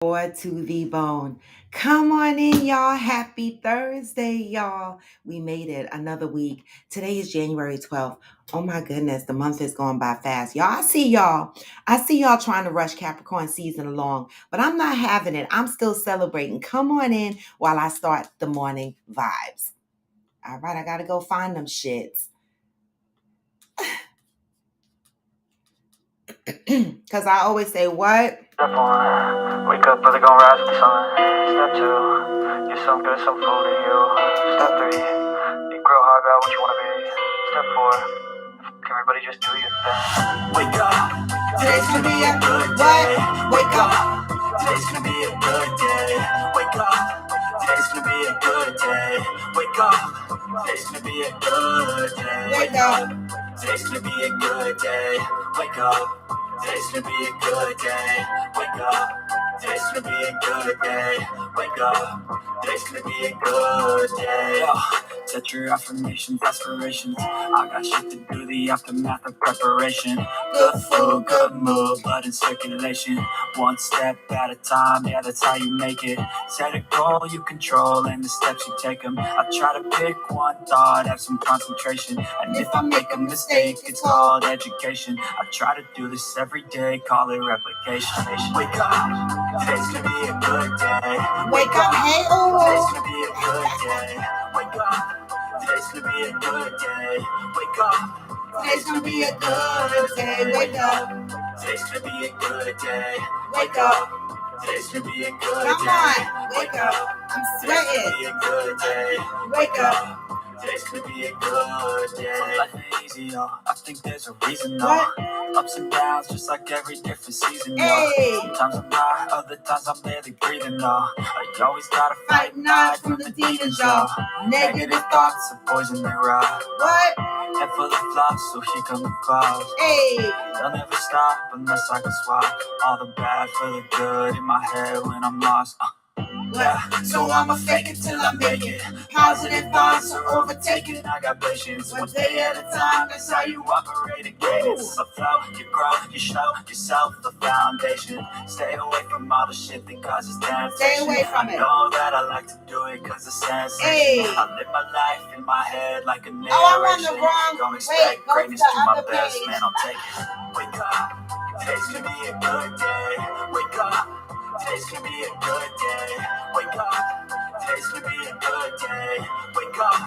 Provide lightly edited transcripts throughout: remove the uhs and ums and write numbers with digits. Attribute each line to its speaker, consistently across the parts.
Speaker 1: Or to the bone. Come on in, y'all. Happy Thursday, y'all. We made it another week. Today is January 12th. Oh my goodness, the month is going by fast. Y'all, I see y'all. I see y'all trying to rush Capricorn season along, but I'm not having it. I'm still celebrating. Come on in while I start the morning vibes. All right, I got to go find them shits. Because I always say, what?
Speaker 2: Step one, wake up, brother, gon' rise with the sun. Step two, get some good, some food in you. Step three, think real hard about what you wanna be. Step four, can everybody just do your thing. Wake up, today's gonna be a good day. Wake up, today's gonna be a good day. Wake up, today's gonna be a good day. Wake up, today's gonna be a good day.
Speaker 1: Wake up.
Speaker 2: Today's gonna be a good day. Wake up. Today's gonna be a good day. Wake up. Today's gonna be a good day. Wake up. Today's gonna be a good day. Set your affirmations, aspirations. I got shit to do, the aftermath of preparation. Good food, good mood, blood in circulation. One step at a time, yeah, that's how you make it. Set a goal you control and the steps you take them. I try to pick one thought, have some concentration. And if I make a mistake, it's called education. I try to do this every day, call it replication. Wake up, today's gonna be a good day.
Speaker 1: Wake up, hey,
Speaker 2: Today's
Speaker 1: ooh.
Speaker 2: gonna be a good day. Wake up, today's gonna be a good day. Wake up.
Speaker 1: Today's gonna be a good day. Wake up.
Speaker 2: Today's gonna be a good day.
Speaker 1: Wake up.
Speaker 2: Today's gonna be a good
Speaker 1: Come
Speaker 2: day.
Speaker 1: on. Wake up. I'm
Speaker 2: Today's
Speaker 1: sweating.
Speaker 2: gonna be a good day.
Speaker 1: Wake up.
Speaker 2: Today's gonna be a good day. So life ain't easy, yo. I think there's a reason, though.
Speaker 1: What?
Speaker 2: Ups and downs, just like every different season, yo.
Speaker 1: Hey.
Speaker 2: Sometimes I'm high, other times I'm barely breathing, though. You always gotta
Speaker 1: Fight
Speaker 2: fight
Speaker 1: knives from the demons, y'all. Negative thoughts.
Speaker 2: are poison they ride.
Speaker 1: What?
Speaker 2: Head full of flies, so here come the clouds.
Speaker 1: Hey.
Speaker 2: They'll never stop unless I can swap all the bad for the good in my head when I'm lost. Yeah, so I'ma fake it till I make it. Positive thoughts are overtaken. I got patience, one day at a time. That's how you operate again. It's a flow, you grow, you show yourself the foundation. Stay away from all the shit that causes temptation.
Speaker 1: Stay away from it.
Speaker 2: I know that I like to do it cause it's sensation.
Speaker 1: Hey.
Speaker 2: I live my life in my head like a narration.
Speaker 1: Oh, I'm on the wrong.
Speaker 2: Don't
Speaker 1: Wait,
Speaker 2: expect
Speaker 1: go to
Speaker 2: greatness
Speaker 1: the
Speaker 2: to my
Speaker 1: other
Speaker 2: best,
Speaker 1: page.
Speaker 2: man, I'll take it. Wake up, today's gonna be a good day. Wake up. Today's gonna be a good day. Wake up. Today's gonna be a good day. Wake up.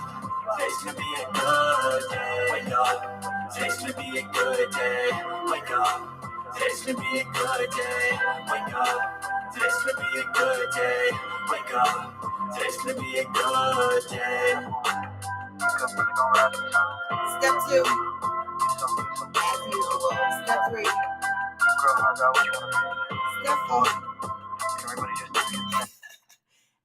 Speaker 2: Today's gonna be a good day. Wake up. Today's gonna be a good day. Wake up. Today's gonna be a good day. Wake up. Today's gonna be a good day. Wake up. Today's gonna be a good day. Wake up, really gonna rise the sun.
Speaker 1: Step 2.
Speaker 2: Do
Speaker 1: As usual. Step 3.
Speaker 2: Girl, I got what you wanna be.
Speaker 1: Step 4.
Speaker 2: Can everybody just do your thing?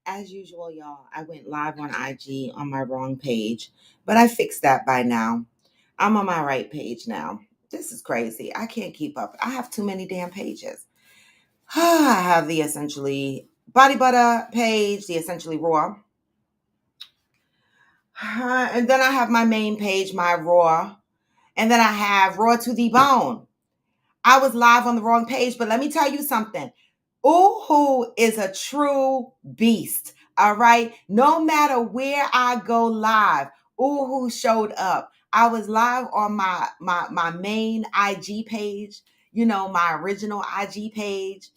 Speaker 1: As usual, y'all, I went live on IG on my wrong page, but I fixed that by now. I'm on my right page now. This is crazy. I can't keep up. I have too many damn pages. I have the Essentially Body Butter page, the Essentially Raw. And then I have my main page, my Raw. And then I have Raw to the Bone. I was live on the wrong page, but let me tell you something. Uhu is a true beast. All right. No matter where I go live, Uhu showed up. I was live on my main IG page, my original IG page,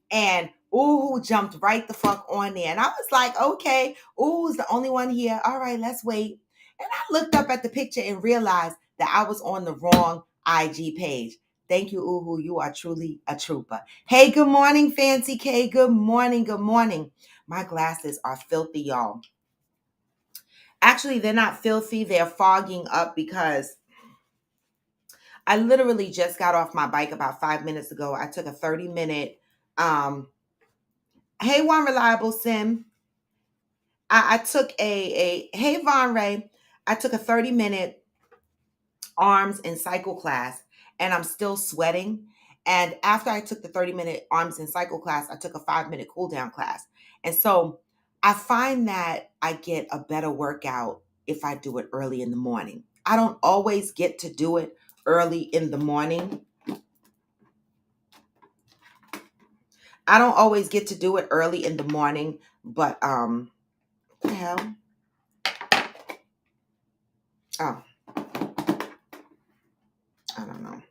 Speaker 1: and Uhu jumped right the fuck on there. And I was like, okay, Uhu's the only one here. All right, let's wait. And I looked up at the picture and realized that I was on the wrong IG page. Thank you, Uhu. You are truly a trooper. Hey, good morning, Fancy K. Good morning. Good morning. My glasses are filthy, y'all. Actually, they're not filthy. They're fogging up because I literally just got off my bike about 5 minutes ago. I took a 30-minute, hey, One Reliable Sim. I took hey, Von Ray. I took a 30-minute arms and cycle class, and I'm still sweating. And after I took the 30-minute arms and cycle class, I took a 5-minute cool down class. And so I find that I get a better workout if I do it early in the morning. I don't always get to do it early in the morning. I don't always get to do it early in the morning, but what the hell? Oh, I don't know.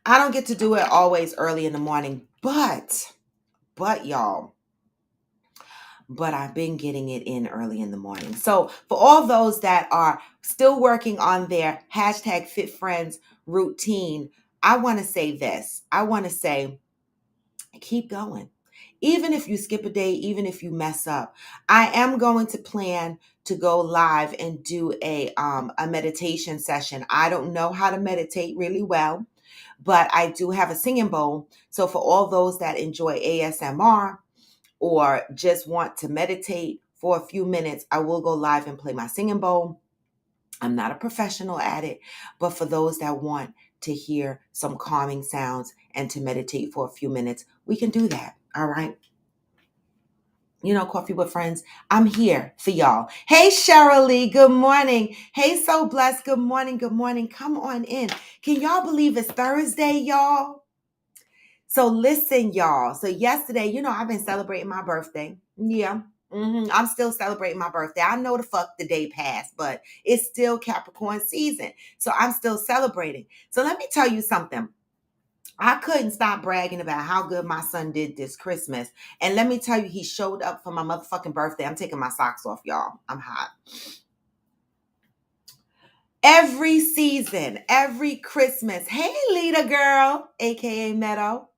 Speaker 1: I don't get to do it always early in the morning, but y'all, but I've been getting it in early in the morning. So for all those that are still working on their hashtag Fit Friends routine, I want to say this. I want to say, keep going. Even if you skip a day, even if you mess up, I am going to plan to go live and do a meditation session. I don't know how to meditate really well, but I do have a singing bowl. So for all those that enjoy ASMR or just want to meditate for a few minutes, I will go live and play my singing bowl. I'm not a professional at it, but for those that want to hear some calming sounds and to meditate for a few minutes, we can do that. All right. You know, Coffee with Friends, I'm here for y'all. Hey, Cheryl Lee, good morning. Hey, So Blessed, good morning, good morning. Come on in. Can y'all believe it's Thursday, y'all? So listen, y'all. So yesterday, you know, I've been celebrating my birthday. Yeah. I'm still celebrating my birthday. I know the fuck the day passed, but it's still Capricorn season. So I'm still celebrating. So let me tell you something. I couldn't stop bragging about how good my son did this Christmas. And let me tell you, he showed up for my motherfucking birthday. I'm taking my socks off, y'all. I'm hot. Every season, every Christmas. Hey, Lita girl, aka Meadow.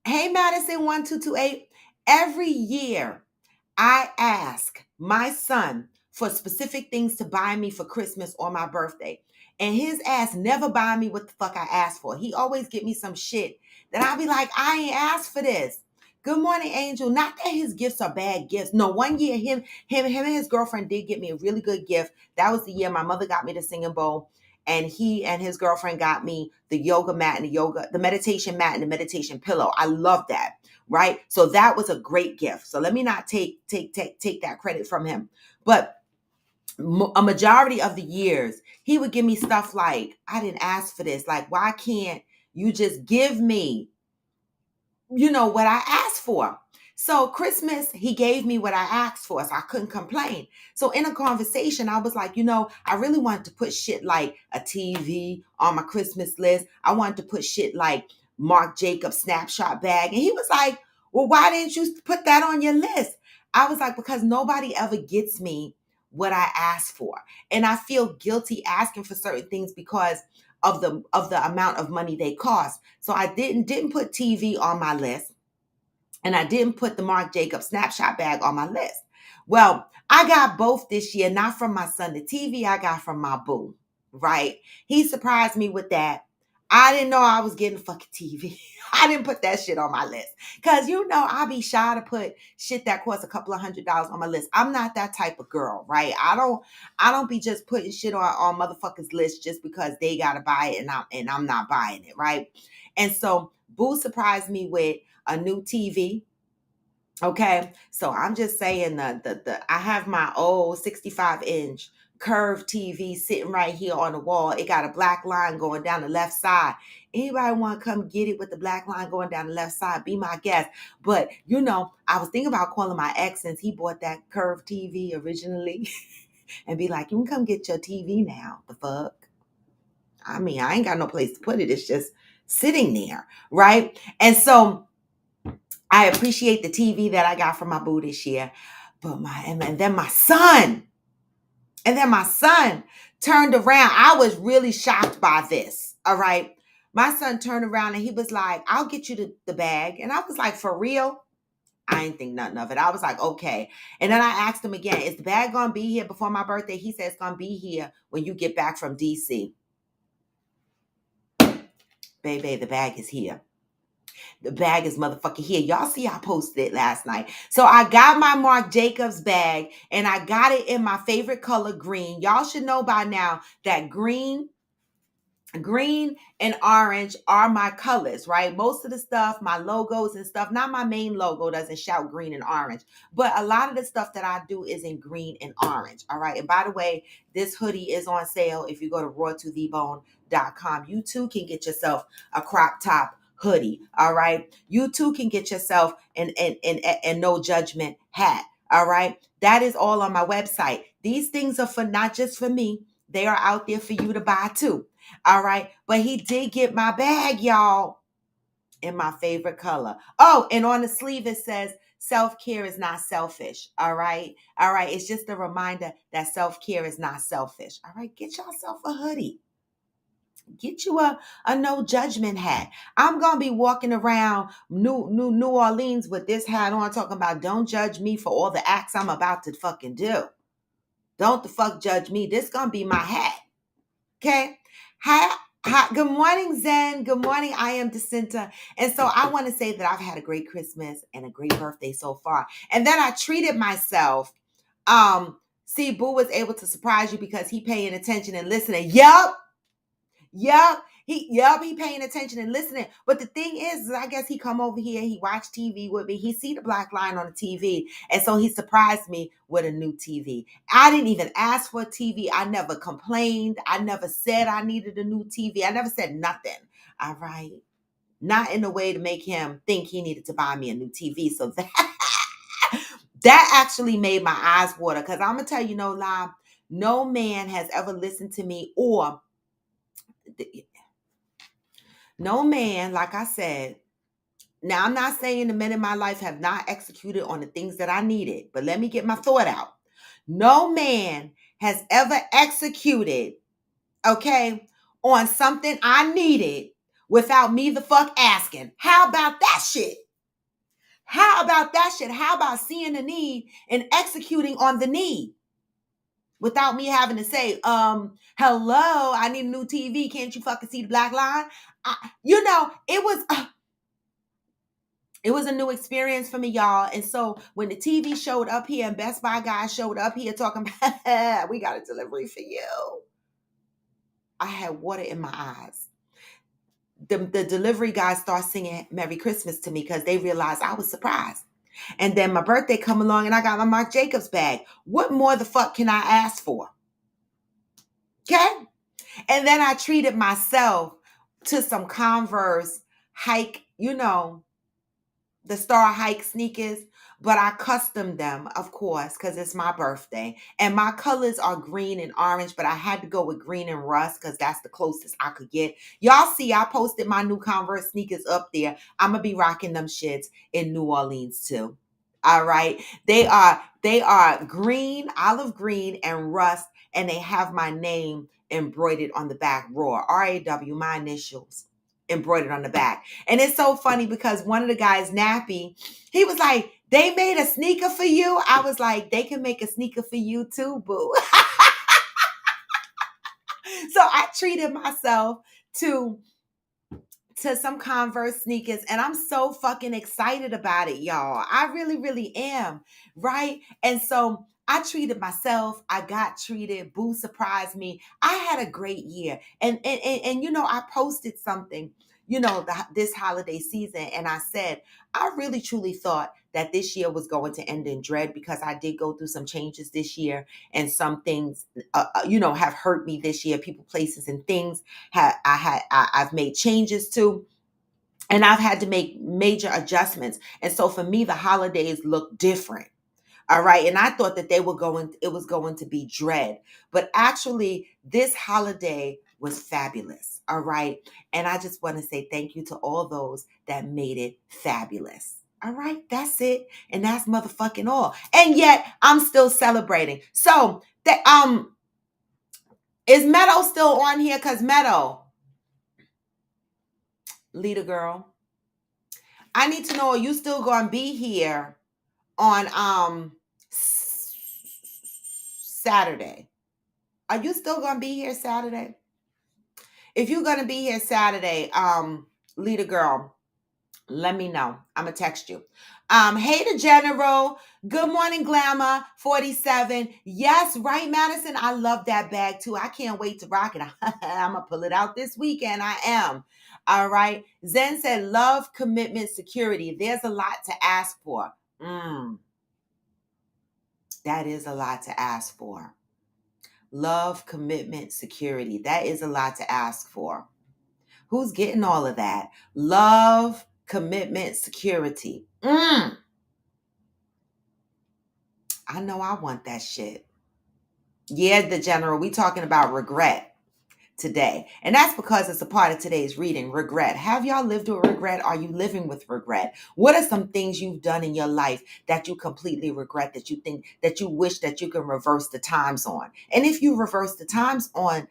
Speaker 1: Hey, Madison 1228. Every year, I ask my son for specific things to buy me for Christmas or my birthday. And his ass never buy me what the fuck I asked for. He always get me some shit that I'll be like, I ain't asked for this. Good morning, Angel. Not that his gifts are bad gifts. No, one year him and his girlfriend did get me a really good gift. That was the year my mother got me the singing bowl. And he and his girlfriend got me the yoga mat and the meditation mat and the meditation pillow. I love that. Right? So that was a great gift. So let me not take that credit from him. But a majority of the years, he would give me stuff like, I didn't ask for this. Like, why can't you just give me, you know, what I asked for? So Christmas, he gave me what I asked for, so I couldn't complain. So in a conversation, I was like, you know, I really wanted to put shit like a TV on my Christmas list. I wanted to put shit like Marc Jacobs snapshot bag. And he was like, well, why didn't you put that on your list? I was like, because nobody ever gets me what I asked for. And I feel guilty asking for certain things because of the amount of money they cost. So I didn't put TV on my list. And I didn't put the Marc Jacobs snapshot bag on my list. Well, I got both this year, not from my son. The TV I got from my boo, right? He surprised me with that. I didn't know I was getting a fucking TV. I didn't put that shit on my list. Because, you know, I be shy to put shit that costs a couple of $100s on my list. I'm not that type of girl, right? I don't be just putting shit on motherfuckers' list just because they got to buy it and I'm not buying it, right? And so boo surprised me with a new TV. Okay, so I'm just saying the I have my old 65-inch curved TV sitting right here on the wall. It got a black line going down the left side. Anybody want to come get it with the black line going down the left side? Be my guest. But you know, I was thinking about calling my ex since he bought that curved TV originally, and be like, "You can come get your TV now." The fuck? I mean, I ain't got no place to put it. It's just sitting there, right? And so I appreciate the TV that I got from my boo this year. But and then my son turned around. I was really shocked by this. All right. My son turned around and he was like, I'll get you the bag. And I was like, for real? I didn't think nothing of it. I was like, okay. And then I asked him again, is the bag going to be here before my birthday? He said it's going to be here when you get back from DC. Baby, the bag is here. The bag is motherfucking here. Y'all see I posted it last night. So I got my Marc Jacobs bag and I got it in my favorite color, green. Y'all should know by now that green and orange are my colors, right? Most of the stuff, my logos and stuff, not my main logo doesn't shout green and orange, but a lot of the stuff that I do is in green and orange. All right. And by the way, this hoodie is on sale. If you go to rawtothebone.com, you too can get yourself a crop top hoodie. All right. You too can get yourself an no judgment hat. All right. That is all on my website. These things are for not just for me. They are out there for you to buy too. All right. But he did get my bag, y'all, in my favorite color. Oh, and on the sleeve it says, self-care is not selfish. All right. All right. It's just a reminder that self-care is not selfish. All right. Get yourself a hoodie. Get you a no judgment hat. I'm gonna be walking around New Orleans with this hat on, talking about don't judge me for all the acts I'm about to fucking do. Don't the fuck judge me. This gonna be my hat. Okay. Hi. Hi. Good morning, Zen. Good morning. I am Jacinta. And so I want to say that I've had a great Christmas and a great birthday so far. And then I treated myself. See, Boo was able to surprise you because he paying attention and listening. Yup. He paying attention and listening. But the thing is I guess he come over here, he watch TV with me. He see the black line on the TV. And so he surprised me with a new TV. I didn't even ask for a TV. I never complained. I never said I needed a new TV. I never said nothing. All right. Not in a way to make him think he needed to buy me a new TV. So that actually made my eyes water. Because I'm going to tell you no lie. No man has ever listened to me, or no man, like I said, now I'm not saying the men in my life have not executed on the things that I needed, but let me get my thought out. No man has ever executed, okay, on something I needed without me the fuck asking. How about that shit? How about that shit? How about seeing the need and executing on the need without me having to say, hello, I need a new TV. Can't you fucking see the black line? It was a new experience for me, y'all. And so when the TV showed up here and Best Buy guys showed up here talking about, we got a delivery for you, I had water in my eyes. The delivery guys start singing Merry Christmas to me because they realized I was surprised. And then my birthday come along and I got my Marc Jacobs bag. What more the fuck can I ask for? Okay? And then I treated myself to some Converse hike, the Star Hike sneakers, but I custom them, of course, because it's my birthday. And my colors are green and orange, but I had to go with green and rust because that's the closest I could get. Y'all see, I posted my new Converse sneakers up there. I'm going to be rocking them shits in New Orleans too. All right. They are green, olive green, and rust, and they have my name embroidered on the back, Raw, R-A-W, my initials embroidered on the back. And it's so funny because one of the guys, Nappy, he was like, they made a sneaker for you. I was like, they can make a sneaker for you too, boo. So I treated myself to some Converse sneakers, and I'm so fucking excited about it, y'all. I really, really am, right? And so I treated myself. I got treated. Boo surprised me. I had a great year, and I posted something, this holiday season, and I said I really truly thought that this year was going to end in dread because I did go through some changes this year, and some things, have hurt me this year. People, places, and things I've made changes to, and I've had to make major adjustments. And so for me, the holidays look different. All right. And I thought that it was going to be dread, but actually this holiday was fabulous. All right. And I just want to say thank you to all those that made it fabulous. All right. That's it. And that's motherfucking all. And yet I'm still celebrating. So is Meadow still on here? Cause Meadow, Leader Girl, I need to know, are you still going to be here on Saturday? Are you still going to be here Saturday? If you're going to be here Saturday, Leader Girl, let me know. I'm going to text you. Hey to General. Good morning, Glamour 47. Yes, right, Madison. I love that bag too. I can't wait to rock it. I'm going to pull it out this weekend. I am. All right. Zen said, love, commitment, security. There's a lot to ask for. That is a lot to ask for. Love, commitment, security. That is a lot to ask for. Who's getting all of that? Love, commitment, security. I know I want that shit. Yeah, the general, we talking about regret today. And that's because it's a part of today's reading, regret. Have y'all lived with regret? Are you living with regret? What are some things you've done in your life that you completely regret, that you think, that you wish that you can reverse the times on? And if you reverse the times on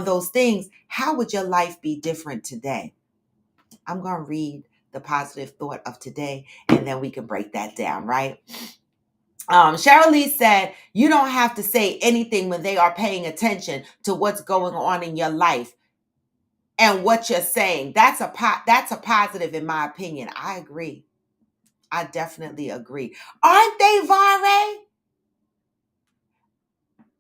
Speaker 1: those things, how would your life be different today? I'm going to read the positive thought of today, and then we can break that down, right? Cheryl Lee said, you don't have to say anything when they are paying attention to what's going on in your life and what you're saying. That's a positive, in my opinion. I agree. I definitely agree. Aren't they, Vare?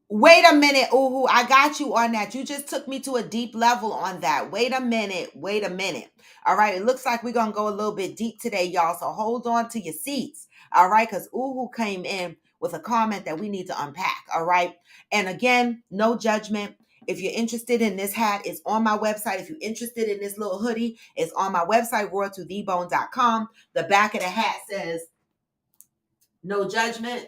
Speaker 1: Wait a minute, Uhu. I got you on that. You just took me to a deep level on that. Wait a minute. All right. It looks like we're going to go a little bit deep today, y'all. So hold on to your seats. All right. Because Uhu came in with a comment that we need to unpack. All right. And again, no judgment. If you're interested in this hat, it's on my website. If you're interested in this little hoodie, it's on my website, roartothebone.com. The back of the hat says, no judgment.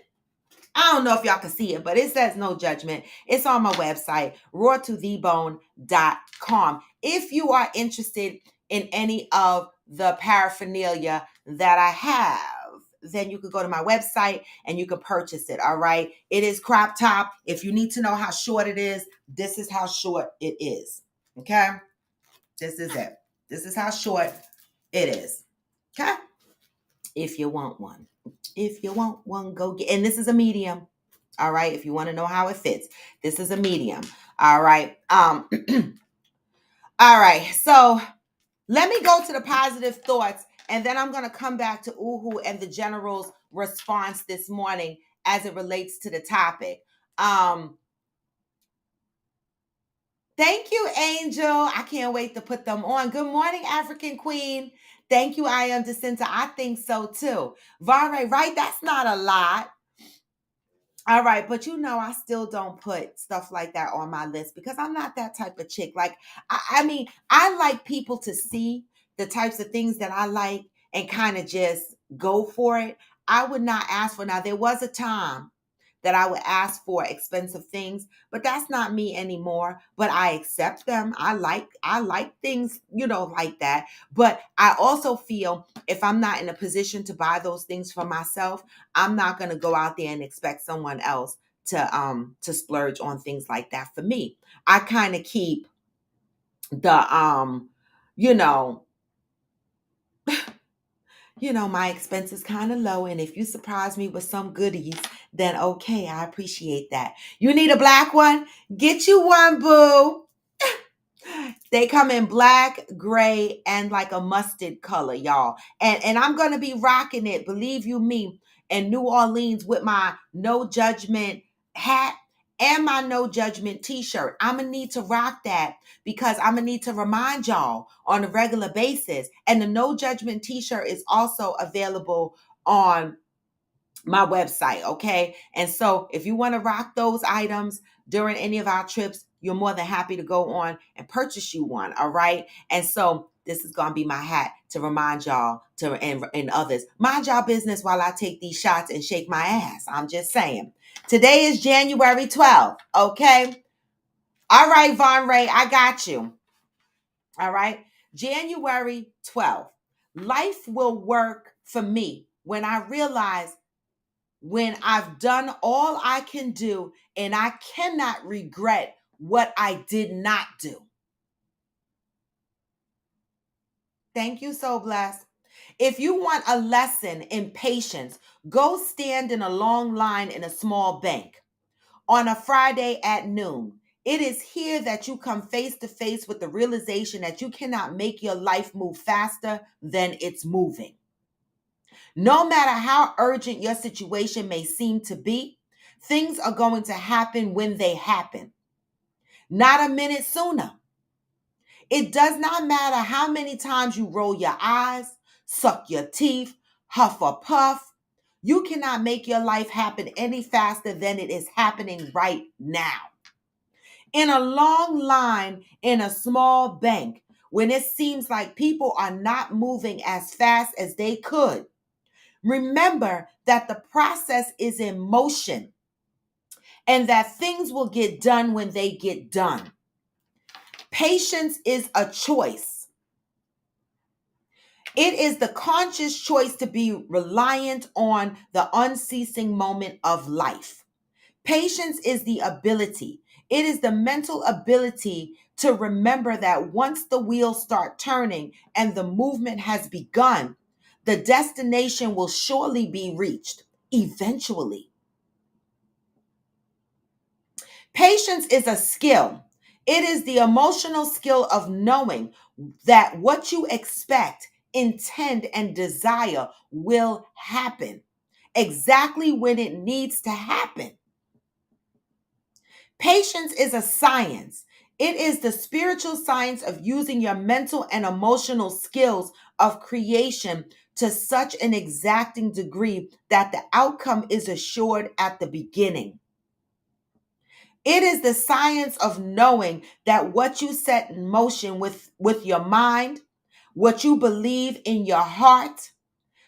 Speaker 1: I don't know if y'all can see it, but it says no judgment. It's on my website, roartothebone.com. If you are interested in any of the paraphernalia that I have, then you could go to my website and you can purchase it. All right. It is crop top. If you need to know how short it is, this is how short it is. Okay. This is it. This is how short it is. Okay. If you want one. If you want one, go get. And this is a medium. All right. If you want to know how it fits, this is a medium. All right. All right. So let me go to the positive thoughts, and then I'm going to come back to Uhu and the general's response this morning as it relates to the topic. Thank you, Angel. I can't wait to put them on. Good morning, African Queen. Thank you, I am Jacinta. I think so too. Vare, right? That's not a lot. All right, but I still don't put stuff like that on my list because I'm not that type of chick. Like, I mean, I like people to see the types of things that I like and kind of just go for it. I would not ask for. Now, there was a time that I would ask for expensive things, but that's not me anymore. But I accept them. I like things, like that. But I also feel if I'm not in a position to buy those things for myself, I'm not going to go out there and expect someone else to splurge on things like that for me. I kind of keep the my expenses kind of low. And if you surprise me with some goodies, then okay, I appreciate that. You need a black one? Get you one, boo. They come in black, gray, and like a mustard color, y'all. And I'm going to be rocking it, believe you me, in New Orleans with my No Judgment hat and my No Judgment t-shirt. I'm going to need to rock that because I'm going to need to remind y'all on a regular basis. And the No Judgment t-shirt is also available on my website, okay? And so if you want to rock those items during any of our trips, you're more than happy to go on and purchase you one, all right? And so this is going to be my hat to remind y'all and others, mind y'all business while I take these shots and shake my ass. I'm just saying. Today is January 12th, okay? All right, Von Ray, I got you. All right? January 12th. Life will work for me when I realize when I've done all I can do and I cannot regret what I did not do. Thank you, So Blessed. If you want a lesson in patience, go stand in a long line in a small bank on a Friday at noon. It is here that you come face to face with the realization that you cannot make your life move faster than it's moving. No matter how urgent your situation may seem to be, things are going to happen when they happen, not a minute sooner. It does not matter how many times you roll your eyes, suck your teeth, huff or puff. You cannot make your life happen any faster than it is happening right now. In a long line in a small bank when it seems like people are not moving as fast as they could, remember that the process is in motion and that things will get done when they get done. Patience is a choice. It is the conscious choice to be reliant on the unceasing moment of life. Patience is the ability. It is the mental ability to remember that once the wheels start turning and the movement has begun, the destination will surely be reached eventually. Patience is a skill. It is the emotional skill of knowing that what you expect, intend, and desire will happen exactly when it needs to happen. Patience is a science. It is the spiritual science of using your mental and emotional skills of creation to such an exacting degree that the outcome is assured at the beginning. It is the science of knowing that what you set in motion with your mind, what you believe in your heart,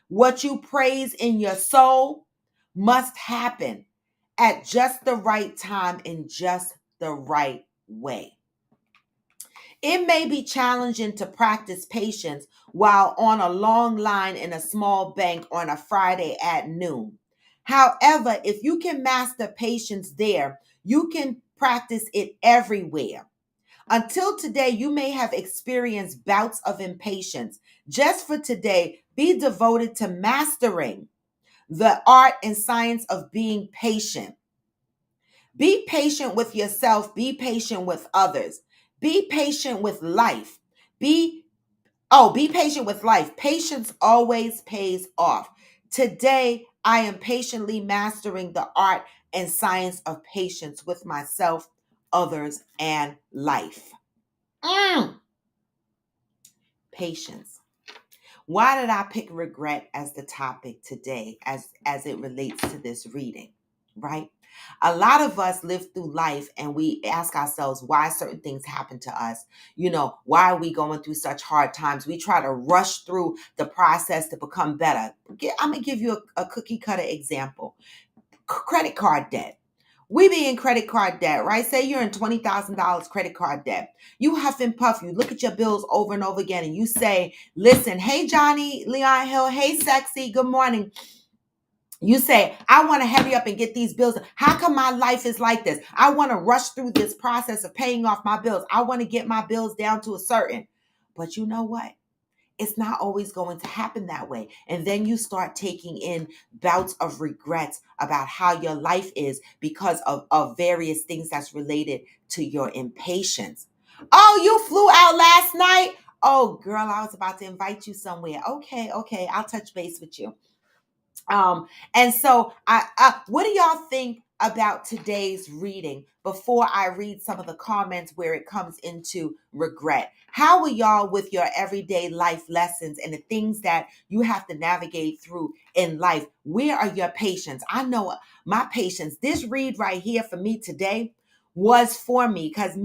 Speaker 1: what you praise in your soul must happen at just the right time in just the right way. It may be challenging to practice patience while on a long line in a small bank on a Friday at noon. However, if you can master patience there, you can practice it everywhere. Until today, you may have experienced bouts of impatience. Just for today, be devoted to mastering the art and science of being patient. Be patient with yourself. Be patient with others. Be patient with life. Be patient with life. Patience always pays off. Today, I am patiently mastering the art and science of patience with myself, others, and life. Patience. Why did I pick regret as the topic today as it relates to this reading, right? A lot of us live through life and we ask ourselves why certain things happen to us. Why are we going through such hard times? We try to rush through the process to become better. I'm going to give you a cookie cutter example. Credit card debt. We be in credit card debt, right? Say you're in $20,000 credit card debt. You huff and puff. You look at your bills over and over again and you say, listen, hey, Johnny, Leon Hill, hey, sexy, good morning. You say, I want to hurry up and get these bills. How come my life is like this? I want to rush through this process of paying off my bills. I want to get my bills down to a certain. But you know what? It's not always going to happen that way. And then you start taking in bouts of regrets about how your life is because of various things that's related to your impatience. Oh, you flew out last night? Oh, girl, I was about to invite you somewhere. Okay, I'll touch base with you. And so what do y'all think about today's reading before I read some of the comments where it comes into regret? How are y'all with your everyday life lessons and the things that you have to navigate through in life? Where are your patience? I know my patience. This read right here for me today was for me because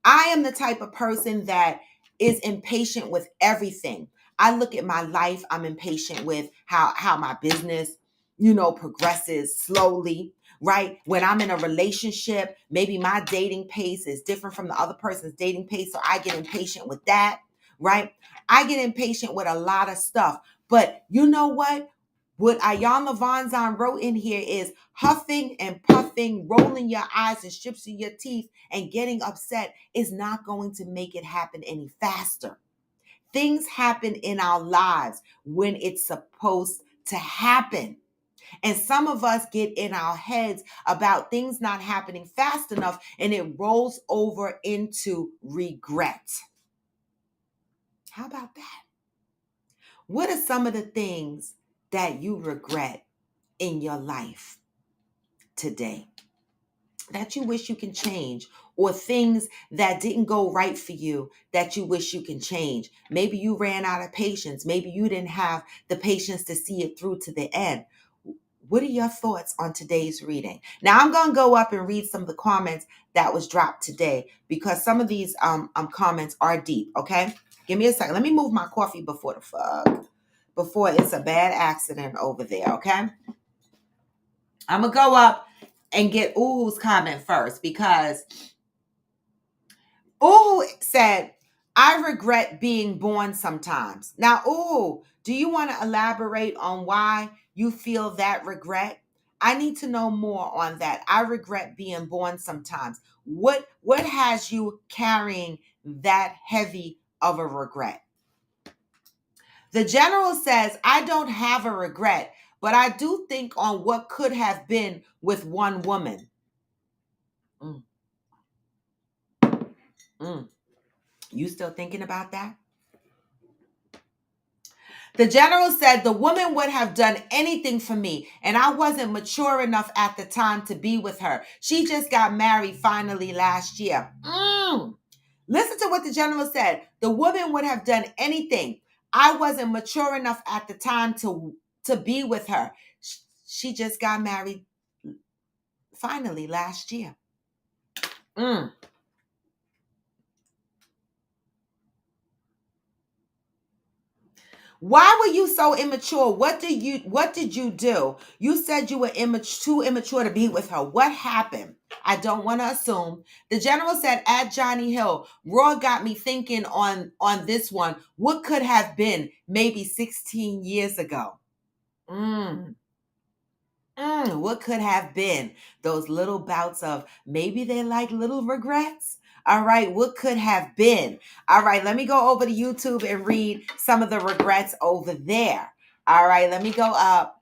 Speaker 1: I am the type of person that is impatient with everything. I look at my life, I'm impatient with how my business, progresses slowly, right? When I'm in a relationship, maybe my dating pace is different from the other person's dating pace, so I get impatient with that, right? I get impatient with a lot of stuff. But you know what? What Iyanla Vanzant wrote in here is huffing and puffing, rolling your eyes and strips of your teeth and getting upset is not going to make it happen any faster. Things happen in our lives when it's supposed to happen. And some of us get in our heads about things not happening fast enough and it rolls over into regret. How about that? What are some of the things that you regret in your life today that you wish you can change, or things that didn't go right for you that you wish you can change? Maybe you ran out of patience. Maybe you didn't have the patience to see it through to the end. What are your thoughts on today's reading? Now I'm going to go up and read some of the comments that was dropped today because some of these comments are deep, okay? Give me a second. Let me move my coffee before it's a bad accident over there, okay? I'm going to go up and get Uhu's comment first because Uhu said, I regret being born sometimes. Now, Uhu, do you want to elaborate on why you feel that regret? I need to know more on that. I regret being born sometimes. What has you carrying that heavy of a regret? The general says, I don't have a regret, but I do think on what could have been with one woman. Mm. Mm. You still thinking about that? The general said the woman would have done anything for me, and I wasn't mature enough at the time to be with her. She just got married finally last year. Listen to what the general said. The woman would have done anything. I wasn't mature enough at the time to be with her. She just got married finally last year. Why were you so immature? What did you do? You said you were too immature to be with her. What happened? I don't want to assume. The general said at Johnny Hill, Raw got me thinking on this one. What could have been maybe 16 years ago? What could have been? Those little bouts of maybe they like little regrets. All right, what could have been? All right, let me go over to YouTube and read some of the regrets over there. All right, let me go up.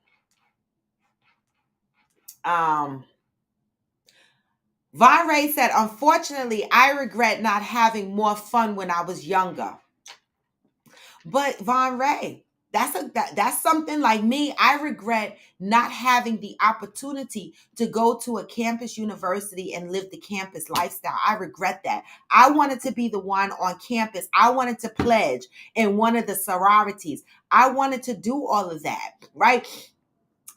Speaker 1: Von Ray said, unfortunately, I regret not having more fun when I was younger. But Von Ray, that's something like me. I regret not having the opportunity to go to a campus university and live the campus lifestyle. I regret that. I wanted to be the one on campus. I wanted to pledge in one of the sororities. I wanted to do all of that, right?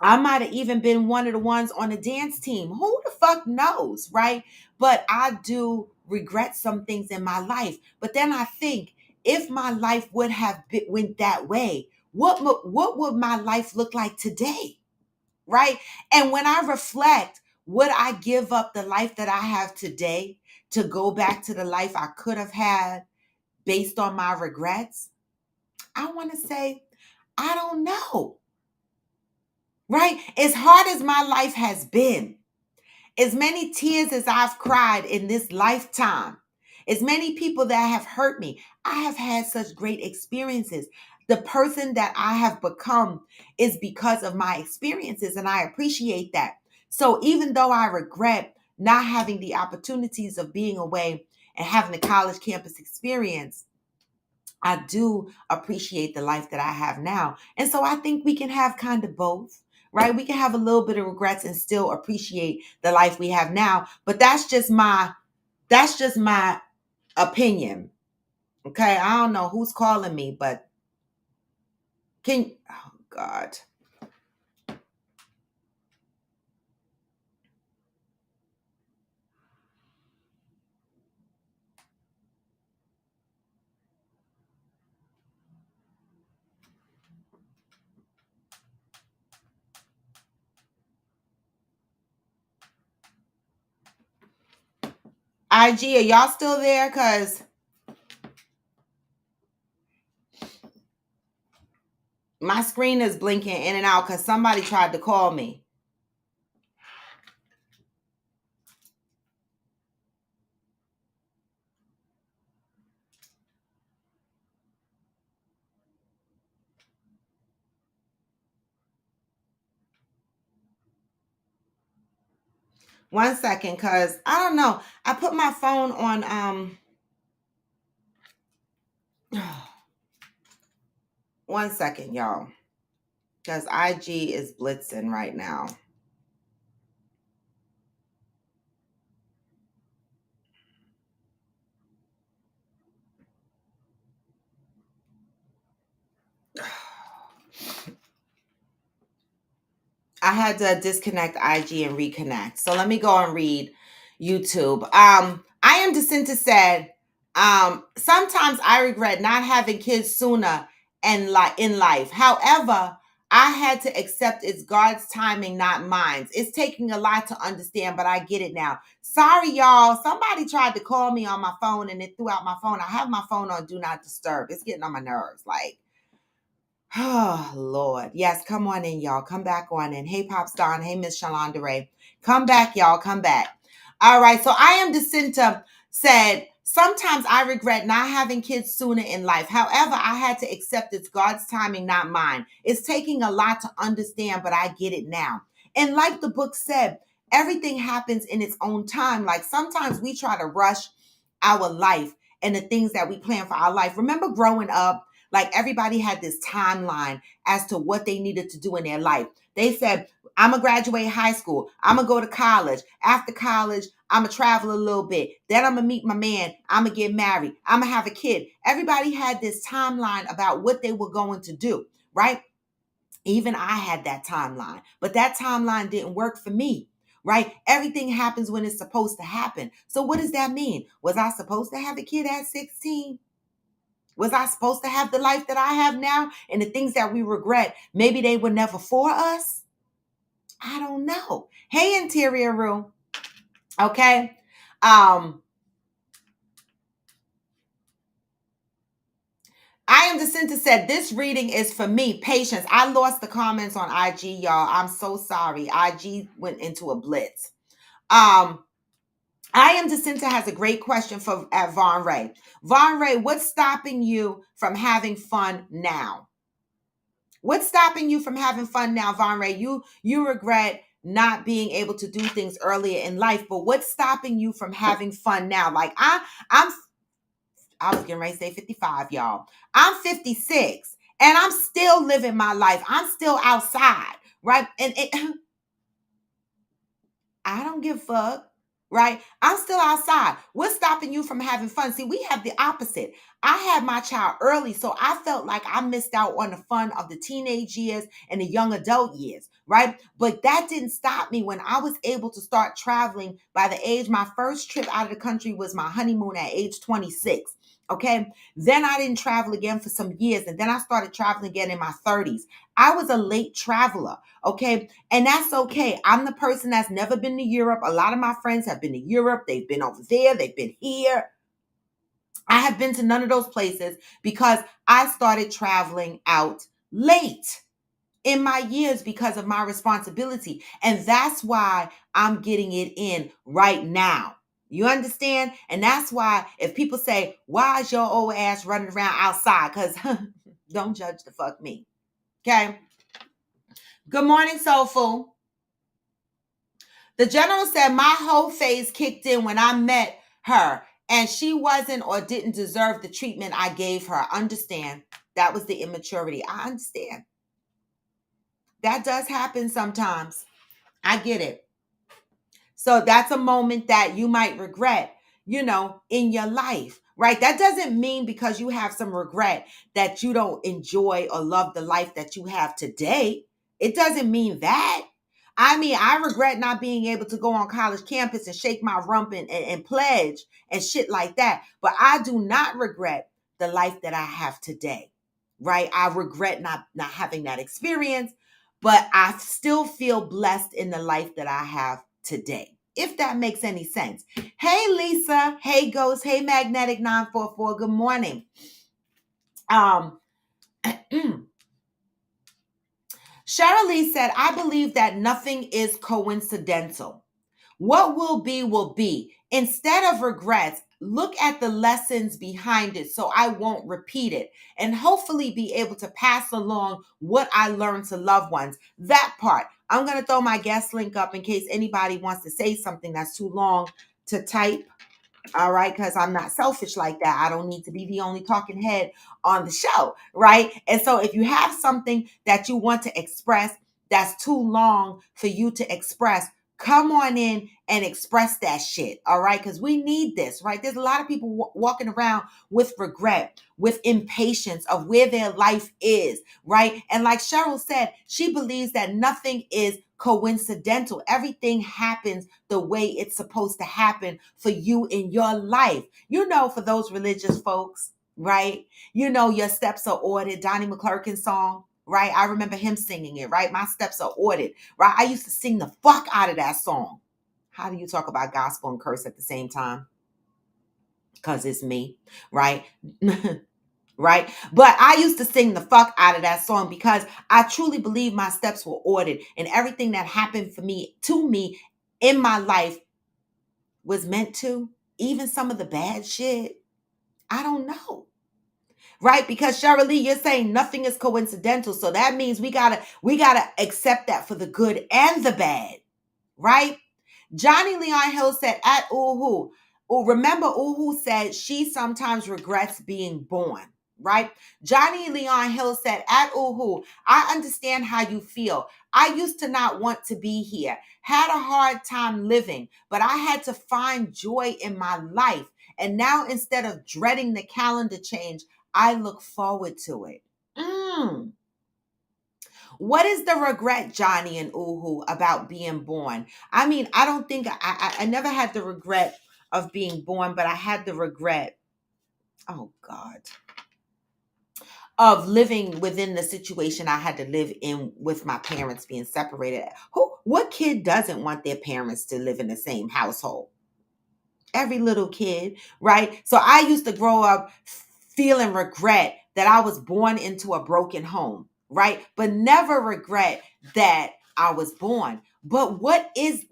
Speaker 1: I might have even been one of the ones on the dance team. Who the fuck knows, right? But I do regret some things in my life. But then I think, if my life would have went that way, what would my life look like today, right? And when I reflect, would I give up the life that I have today to go back to the life I could have had based on my regrets? I want to say, I don't know, right? As hard as my life has been, as many tears as I've cried in this lifetime, as many people that have hurt me, I have had such great experiences. The person that I have become is because of my experiences, and I appreciate that. So even though I regret not having the opportunities of being away and having the college campus experience, I do appreciate the life that I have now. And so I think we can have kind of both, right? We can have a little bit of regrets and still appreciate the life we have now. But that's just my opinion. Okay. I don't know who's calling me, but oh God. IG, are y'all still there? Because my screen is blinking in and out because somebody tried to call me. One second, because I don't know. I put my phone on one second, y'all. Because IG is blitzing right now. I had to disconnect IG and reconnect. So let me go and read YouTube. I am Jacinta said, sometimes I regret not having kids sooner and in life. However, I had to accept it's God's timing, not mine. It's taking a lot to understand, but I get it now. Sorry, y'all. Somebody tried to call me on my phone and it threw out my phone. I have my phone on Do Not Disturb. It's getting on my nerves. Like, oh, Lord. Yes, come on in, y'all. Come back on in. Hey, Pops Don. Hey, Miss Shalonda Ray. Come back, y'all. Come back. All right. So I am Jacinta said, sometimes I regret not having kids sooner in life. However, I had to accept it's God's timing, not mine. It's taking a lot to understand, but I get it now. And like the book said, everything happens in its own time. Like sometimes we try to rush our life and the things that we plan for our life. Remember growing up, like everybody had this timeline as to what they needed to do in their life. They said, I'm going to graduate high school. I'm going to go to college. After college, I'm going to travel a little bit. Then I'm going to meet my man. I'm going to get married. I'm going to have a kid. Everybody had this timeline about what they were going to do, right? Even I had that timeline, but that timeline didn't work for me, right? Everything happens when it's supposed to happen. So what does that mean? Was I supposed to have a kid at 16? Was I supposed to have the life that I have now? And the things that we regret, maybe they were never for us? I don't know. Hey, interior room. Okay. I am Jacinta said, this reading is for me. Patience. I lost the comments on IG, y'all. I'm so sorry. IG went into a blitz. I am Jacinta has a great question for at Von Ray. Von Ray, what's stopping you from having fun now? What's stopping you from having fun now, Von Ray? You regret not being able to do things earlier in life, but what's stopping you from having fun now? Like I was getting ready to say 55, y'all. I'm 56 and I'm still living my life. I'm still outside, right? And I don't give a fuck. Right? I'm still outside. What's stopping you from having fun? See, we have the opposite. I had my child early, so I felt like I missed out on the fun of the teenage years and the young adult years, right? But that didn't stop me when I was able to start traveling by the age, my first trip out of the country was my honeymoon at age 26. Okay. Then I didn't travel again for some years. And then I started traveling again in my 30s. I was a late traveler. Okay. And that's okay. I'm the person that's never been to Europe. A lot of my friends have been to Europe. They've been over there. They've been here. I have been to none of those places because I started traveling out late in my years because of my responsibility. And that's why I'm getting it in right now. You understand? And that's why if people say, why is your old ass running around outside? Because don't judge the fuck me. Okay. Good morning, Soulful. The general said my whole phase kicked in when I met her and she wasn't or didn't deserve the treatment I gave her. Understand? That was the immaturity. I understand. That does happen sometimes. I get it. So that's a moment that you might regret, in your life, right? That doesn't mean because you have some regret that you don't enjoy or love the life that you have today. It doesn't mean that. I mean, I regret not being able to go on college campus and shake my rump and pledge and shit like that. But I do not regret the life that I have today, right? I regret not having that experience, but I still feel blessed in the life that I have today, if that makes any sense. Hey, Lisa. Hey, Ghost. Hey, Magnetic 944. Good morning. Cheryl Lee said, I believe that nothing is coincidental. What will be, will be. Instead of regrets, look at the lessons behind it so I won't repeat it and hopefully be able to pass along what I learned to loved ones. That part. I'm going to throw my guest link up in case anybody wants to say something that's too long to type. All right, because I'm not selfish like that. I don't need to be the only talking head on the show, right? And so if you have something that you want to express that's too long for you to express, come on in and express that shit, all right? Because we need this, right? There's a lot of people walking around with regret, with impatience of where their life is, right? And like Cheryl said, she believes that nothing is coincidental. Everything happens the way it's supposed to happen for you in your life. You know, for those religious folks, right? You know, your steps are ordered. Donnie McClurkin's song, right? I remember him singing it, right? My steps are ordered, right? I used to sing the fuck out of that song. How do you talk about gospel and curse at the same time? Because it's me, right? Right? But I used to sing the fuck out of that song because I truly believe my steps were ordered and everything that happened to me in my life was meant to. Even some of the bad shit, I don't know. Right? Because Cheryl Lee, you're saying nothing is coincidental. So that means we gotta accept that for the good and the bad. Right? Johnny Leon Hill said at Uhu. Remember Uhu said she sometimes regrets being born. Right? Johnny Leon Hill said at Uhu, I understand how you feel. I used to not want to be here. Had a hard time living, but I had to find joy in my life. And now instead of dreading the calendar change, I look forward to it. What is the regret, Johnny and Uhu, about being born? I mean, I don't think I never had the regret of being born, but I had the regret, oh God, of living within the situation I had to live in with my parents being separated. What kid doesn't want their parents to live in the same household? Every little kid, right? So I used to grow up feeling regret that I was born into a broken home, right? But never regret that I was born. But what is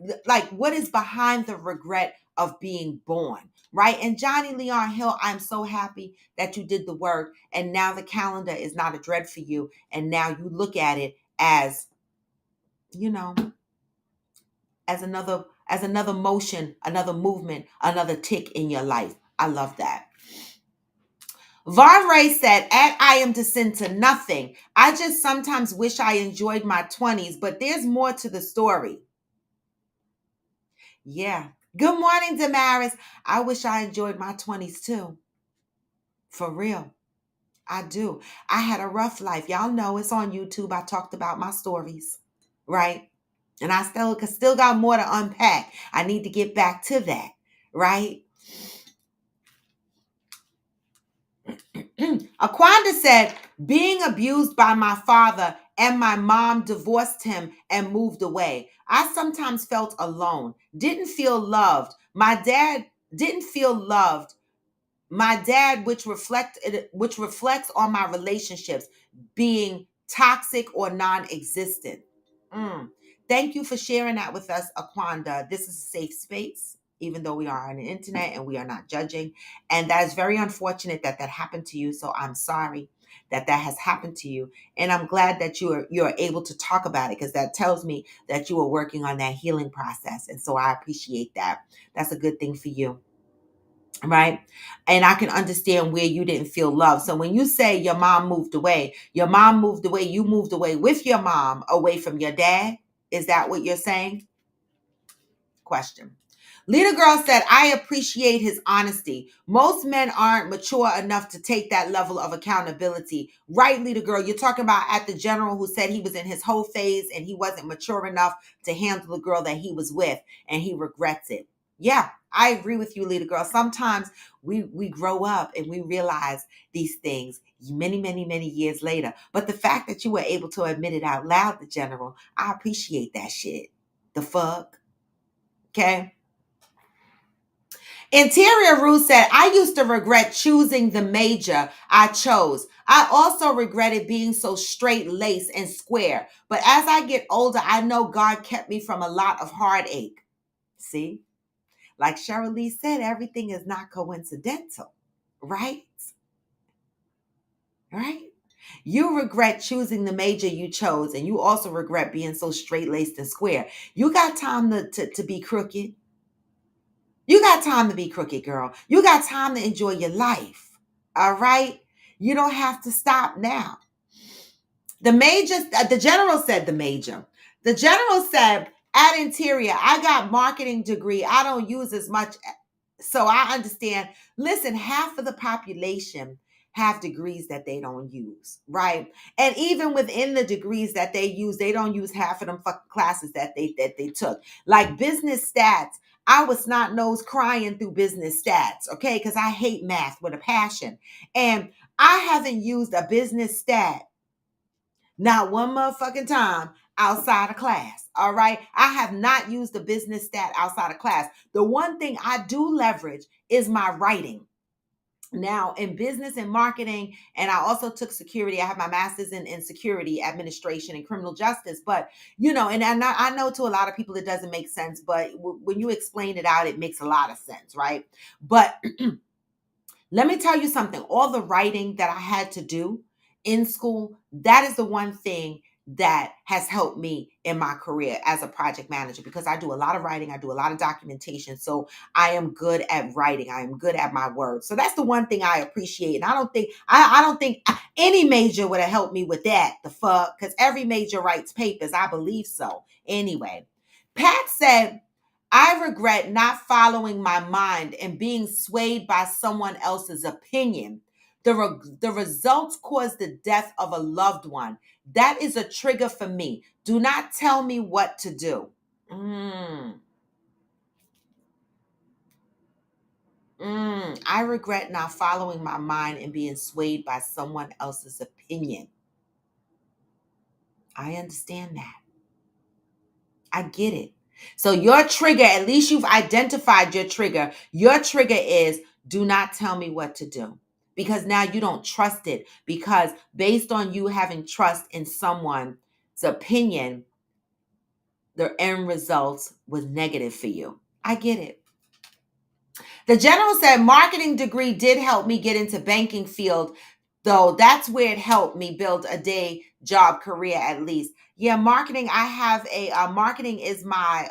Speaker 1: behind the regret of being born, right? And Johnny Leon Hill, I'm so happy that you did the work and now the calendar is not a dread for you. And now you look at it as, you know, as another motion, another movement, another tick in your life. I love that. Von Ray said, I am to sin to nothing. I just sometimes wish I enjoyed my 20s, but there's more to the story. Yeah. Good morning, Damaris. I wish I enjoyed my 20s too. For real. I do. I had a rough life. Y'all know it's on YouTube. I talked about my stories, right? And I still got more to unpack. I need to get back to that, right? Aquanda said, being abused by my father and my mom divorced him and moved away. I sometimes felt alone, didn't feel loved. My dad didn't feel loved. My dad, which reflects on my relationships being toxic or non-existent. Thank you for sharing that with us, Aquanda. This is a safe space, even though we are on the internet and we are not judging. And that is very unfortunate that happened to you. So I'm sorry that has happened to you. And I'm glad that you're able to talk about it because that tells me that you are working on that healing process. And so I appreciate that. That's a good thing for you. Right. And I can understand where you didn't feel love. So when you say your mom moved away, you moved away with your mom away from your dad. Is that what you're saying? Question. Leader Girl said, I appreciate his honesty. Most men aren't mature enough to take that level of accountability. Right, Leader Girl? You're talking about at the general who said he was in his whole phase and he wasn't mature enough to handle the girl that he was with and he regrets it. Yeah, I agree with you, Leader Girl. Sometimes we grow up and we realize these things many, many, many years later. But the fact that you were able to admit it out loud, the general, I appreciate that shit. The fuck? Okay? Interior Rue said, I used to regret choosing the major I chose. I also regretted being so straight-laced and square. But as I get older, I know God kept me from a lot of heartache. See? Like Cheryl Lee said, everything is not coincidental, right? Right? You regret choosing the major you chose, and you also regret being so straight-laced and square. You got time to be crooked. You got time to be crooked, girl. You got time to enjoy your life. All right? You don't have to stop now. The general said the major. The general said, At Interior, I got marketing degree. I don't use as much. So I understand. Listen, half of the population have degrees that they don't use, right? And even within the degrees that they use, they don't use half of them fucking classes that they took. Like business stats, I was snot nose crying through business stats, okay? Because I hate math with a passion. And I haven't used a business stat not one motherfucking time outside of class. All right. I have not used the business stat outside of class. The one thing I do leverage is my writing. Now, in business and marketing, and I also took security. I have my master's in security administration and criminal justice. But, and I know to a lot of people it doesn't make sense, but when you explain it out, it makes a lot of sense, right? But let me tell you something. All the writing that I had to do in school, that is the one thing that has helped me in my career as a project manager because I do a lot of writing, I do a lot of documentation. So I am good at writing. I am good at my words. So that's the one thing I appreciate. And I don't think any major would have helped me with that. The fuck, because every major writes papers. I believe so. Anyway, Pat said, I regret not following my mind and being swayed by someone else's opinion. The results caused the death of a loved one. That is a trigger for me. Do not tell me what to do. I regret not following my mind and being swayed by someone else's opinion. I understand that. I get it. So your trigger, at least you've identified your trigger. Your trigger is do not tell me what to do because now you don't trust it because based on you having trust in someone's opinion, the end results was negative for you. I get it. The general said marketing degree did help me get into banking field, though that's where it helped me build a day job career at least. Yeah, marketing. I have marketing is my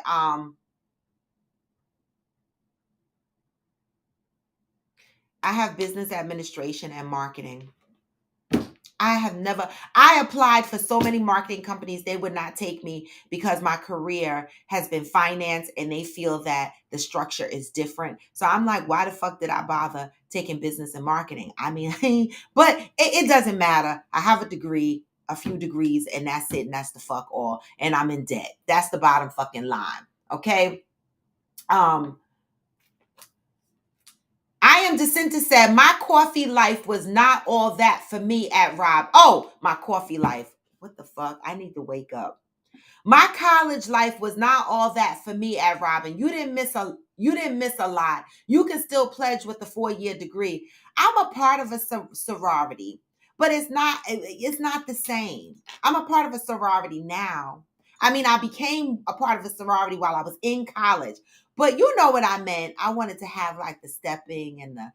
Speaker 1: I have business administration and marketing. I applied for so many marketing companies. They would not take me because my career has been finance and they feel that the structure is different. So I'm like, why the fuck did I bother taking business and marketing? I mean, but it doesn't matter. I have a degree, a few degrees, and that's it. And that's the fuck all. And I'm in debt. That's the bottom fucking line. Okay. I am Jacinta said, my coffee life was not all that for me at Rob. Oh, my coffee life. What the fuck? I need to wake up. My college life was not all that for me at Robin. You didn't miss a lot. You can still pledge with the 4-year degree. I'm a part of a sorority, but it's not the same. I'm a part of a sorority now. I mean, I became a part of a sorority while I was in college. But you know what I meant. I wanted to have like the stepping and the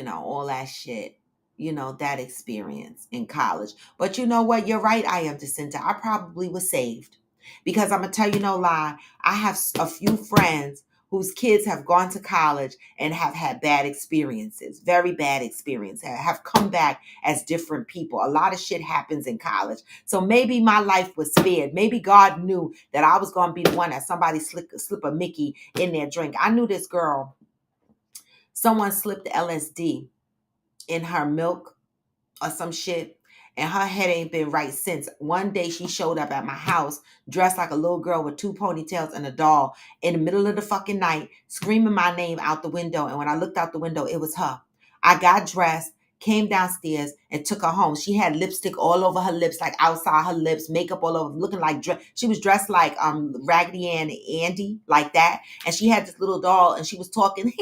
Speaker 1: all that shit, that experience in college. But you know what? You're right. I am Jacinta. I probably was saved because I'm going to tell you no lie. I have a few friends whose kids have gone to college and have had bad experiences, very bad experiences, have come back as different people. A lot of shit happens in college. So maybe my life was spared. Maybe God knew that I was going to be the one that somebody slip a Mickey in their drink. I knew this girl. Someone slipped LSD in her milk or some shit, and her head ain't been right since. One day she showed up at my house dressed like a little girl with 2 ponytails and a doll in the middle of the fucking night, screaming my name out the window. And when I looked out the window, it was her. I got dressed, came downstairs, and took her home. She had lipstick all over her lips, like outside her lips, makeup all over, looking like she was dressed like Raggedy Ann and Andy, like that. And she had this little doll, and she was talking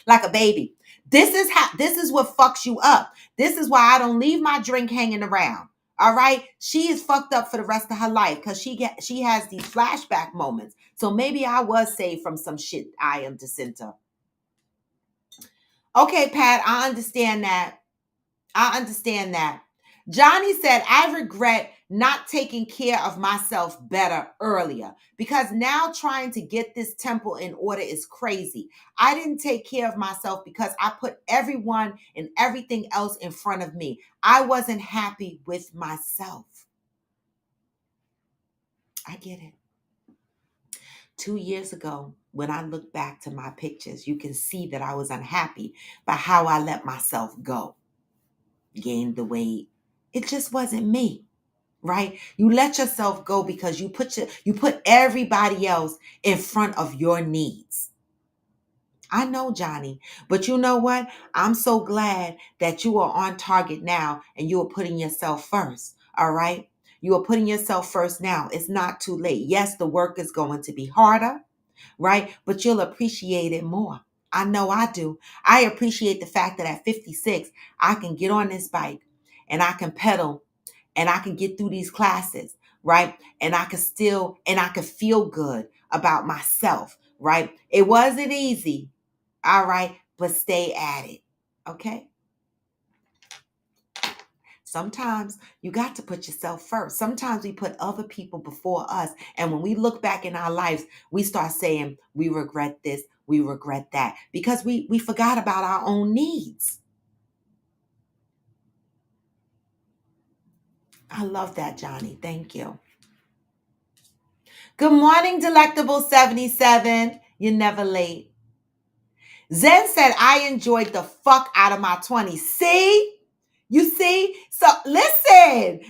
Speaker 1: like a baby. This is what fucks you up. This is why I don't leave my drink hanging around. All right. She is fucked up for the rest of her life because she has these flashback moments. So maybe I was saved from some shit. I am Jacinta. Okay, Pat, I understand that. Johnny said, I regret not taking care of myself better earlier because now trying to get this temple in order is crazy. I didn't take care of myself because I put everyone and everything else in front of me. I wasn't happy with myself. I get it. 2 years ago, when I look back to my pictures, you can see that I was unhappy by how I let myself go. Gained the weight. It just wasn't me, right? You let yourself go because you put everybody else in front of your needs. I know, Johnny, but you know what? I'm so glad that you are on target now and you are putting yourself first. All right? You are putting yourself first now. It's not too late. Yes, the work is going to be harder, right? But you'll appreciate it more. I know I do. I appreciate the fact that at 56, I can get on this bike and I can pedal and I can get through these classes, right? And I can feel good about myself, right? It wasn't easy, all right, but stay at it, okay? Sometimes you got to put yourself first. Sometimes we put other people before us. And when we look back in our lives, we start saying, we regret this, we regret that, because we forgot about our own needs. I love that, Johnny. Thank you. Good morning, Delectable 77. You're never late. Zen said, I enjoyed the fuck out of my 20s. See? You see? So listen.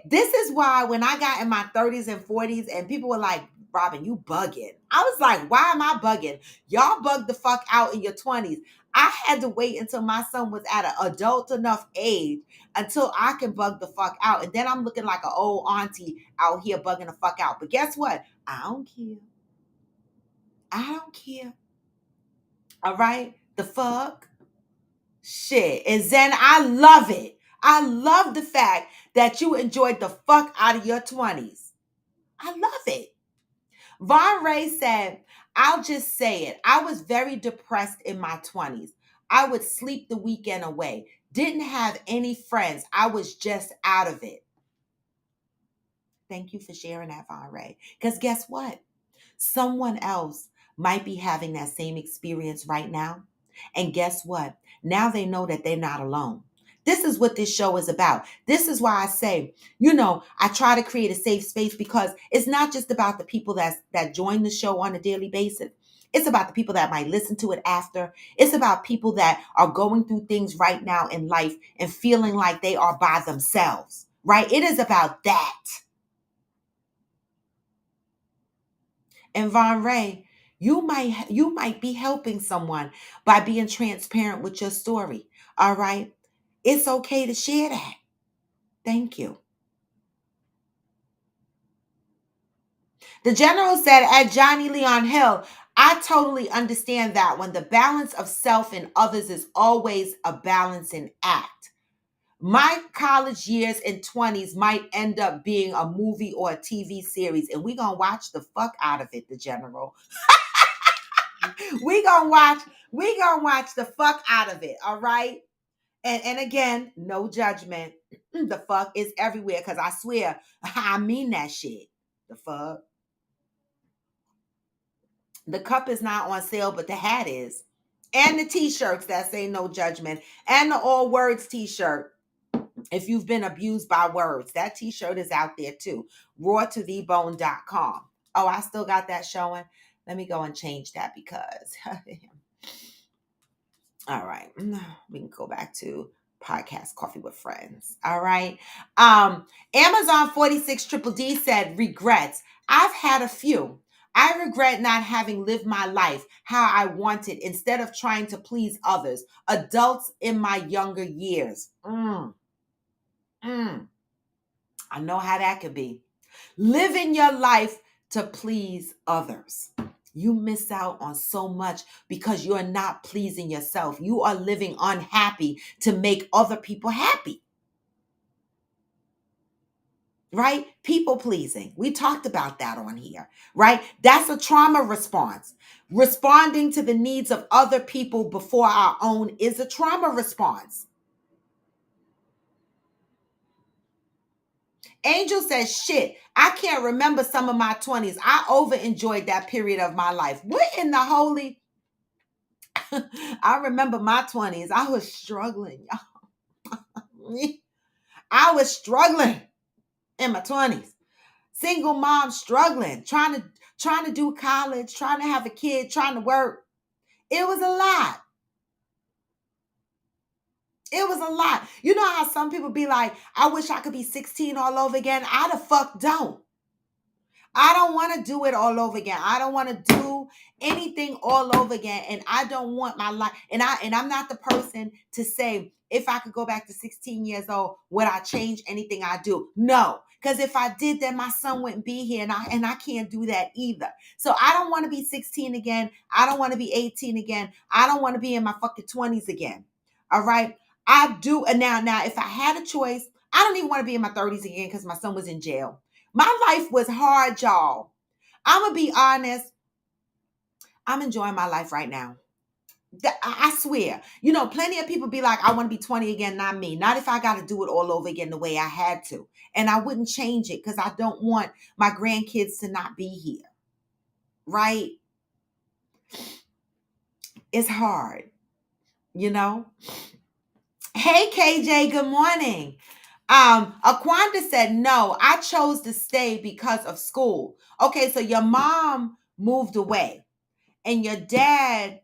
Speaker 1: This is why when I got in my 30s and 40s and people were like, Robin, you bugging. I was like, why am I bugging? Y'all bugged the fuck out in your 20s. I had to wait until my son was at an adult enough age until I can bug the fuck out. And then I'm looking like an old auntie out here bugging the fuck out. But guess what? I don't care. I don't care. All right? The fuck? Shit. And Zen, I love it. I love the fact that you enjoyed the fuck out of your 20s. I love it. Von Ray said, I'll just say it. I was very depressed in my 20s. I would sleep the weekend away. Didn't have any friends. I was just out of it. Thank you for sharing that, Von Ray. Because guess what? Someone else might be having that same experience right now. And guess what? Now they know that they're not alone. This is what this show is about. This is why I say, I try to create a safe space because it's not just about the people that join the show on a daily basis. It's about the people that might listen to it after. It's about people that are going through things right now in life and feeling like they are by themselves, right? It is about that. And Von Ray, you might be helping someone by being transparent with your story. All right? It's okay to share that. Thank you. The general said at Johnny Leon Hill, I totally understand that when the balance of self and others is always a balancing act. My college years and 20s might end up being a movie or a TV series, and we're going to watch the fuck out of it, the general. we gonna watch the fuck out of it, all right? And again, no judgment. The fuck is everywhere because I swear I mean that shit. The fuck. The cup is not on sale, but the hat is. And the t-shirts that say no judgment. And the all words t-shirt. If you've been abused by words, that t-shirt is out there too. rawtothebone.com. Oh, I still got that showing. Let me go and change that because all right, we can go back to podcast Coffee with Friends. All right. Amazon 46 Triple D said, regrets. I've had a few. I regret not having lived my life how I wanted instead of trying to please others, adults in my younger years. I know how that could be. Living your life to please others. You miss out on so much because you're not pleasing yourself. You are living unhappy to make other people happy. Right? People pleasing. We talked about that on here, right? That's a trauma response. Responding to the needs of other people before our own is a trauma response. Angel says, shit, I can't remember some of my 20s. I over-enjoyed that period of my life. What in the holy... I remember my 20s. I was struggling. I was struggling in my 20s. single mom struggling, trying to do college, trying to have a kid, trying to work. It was a lot. It was a lot. You know how some people be like, I wish I could be 16 all over again. I the fuck don't. I don't want to do it all over again. I don't want to do anything all over again. And I don't want my life. And I'm not the person to say, if I could go back to 16 years old, would I change anything I do? No. Because if I did, then my son wouldn't be here. And I can't do that either. So I don't want to be 16 again. I don't want to be 18 again. I don't want to be in my fucking 20s again. All right. I do. And now, if I had a choice, I don't even want to be in my 30s again because my son was in jail. My life was hard, y'all. I'm going to be honest. I'm enjoying my life right now. I swear. You know, plenty of people be like, I want to be 20 again. Not me. Not if I got to do it all over again the way I had to. And I wouldn't change it because I don't want my grandkids to not be here. Right? It's hard. You know? Hey, KJ, good morning. Aquanda said, no, I chose to stay because of school. Okay, so your mom moved away and your dad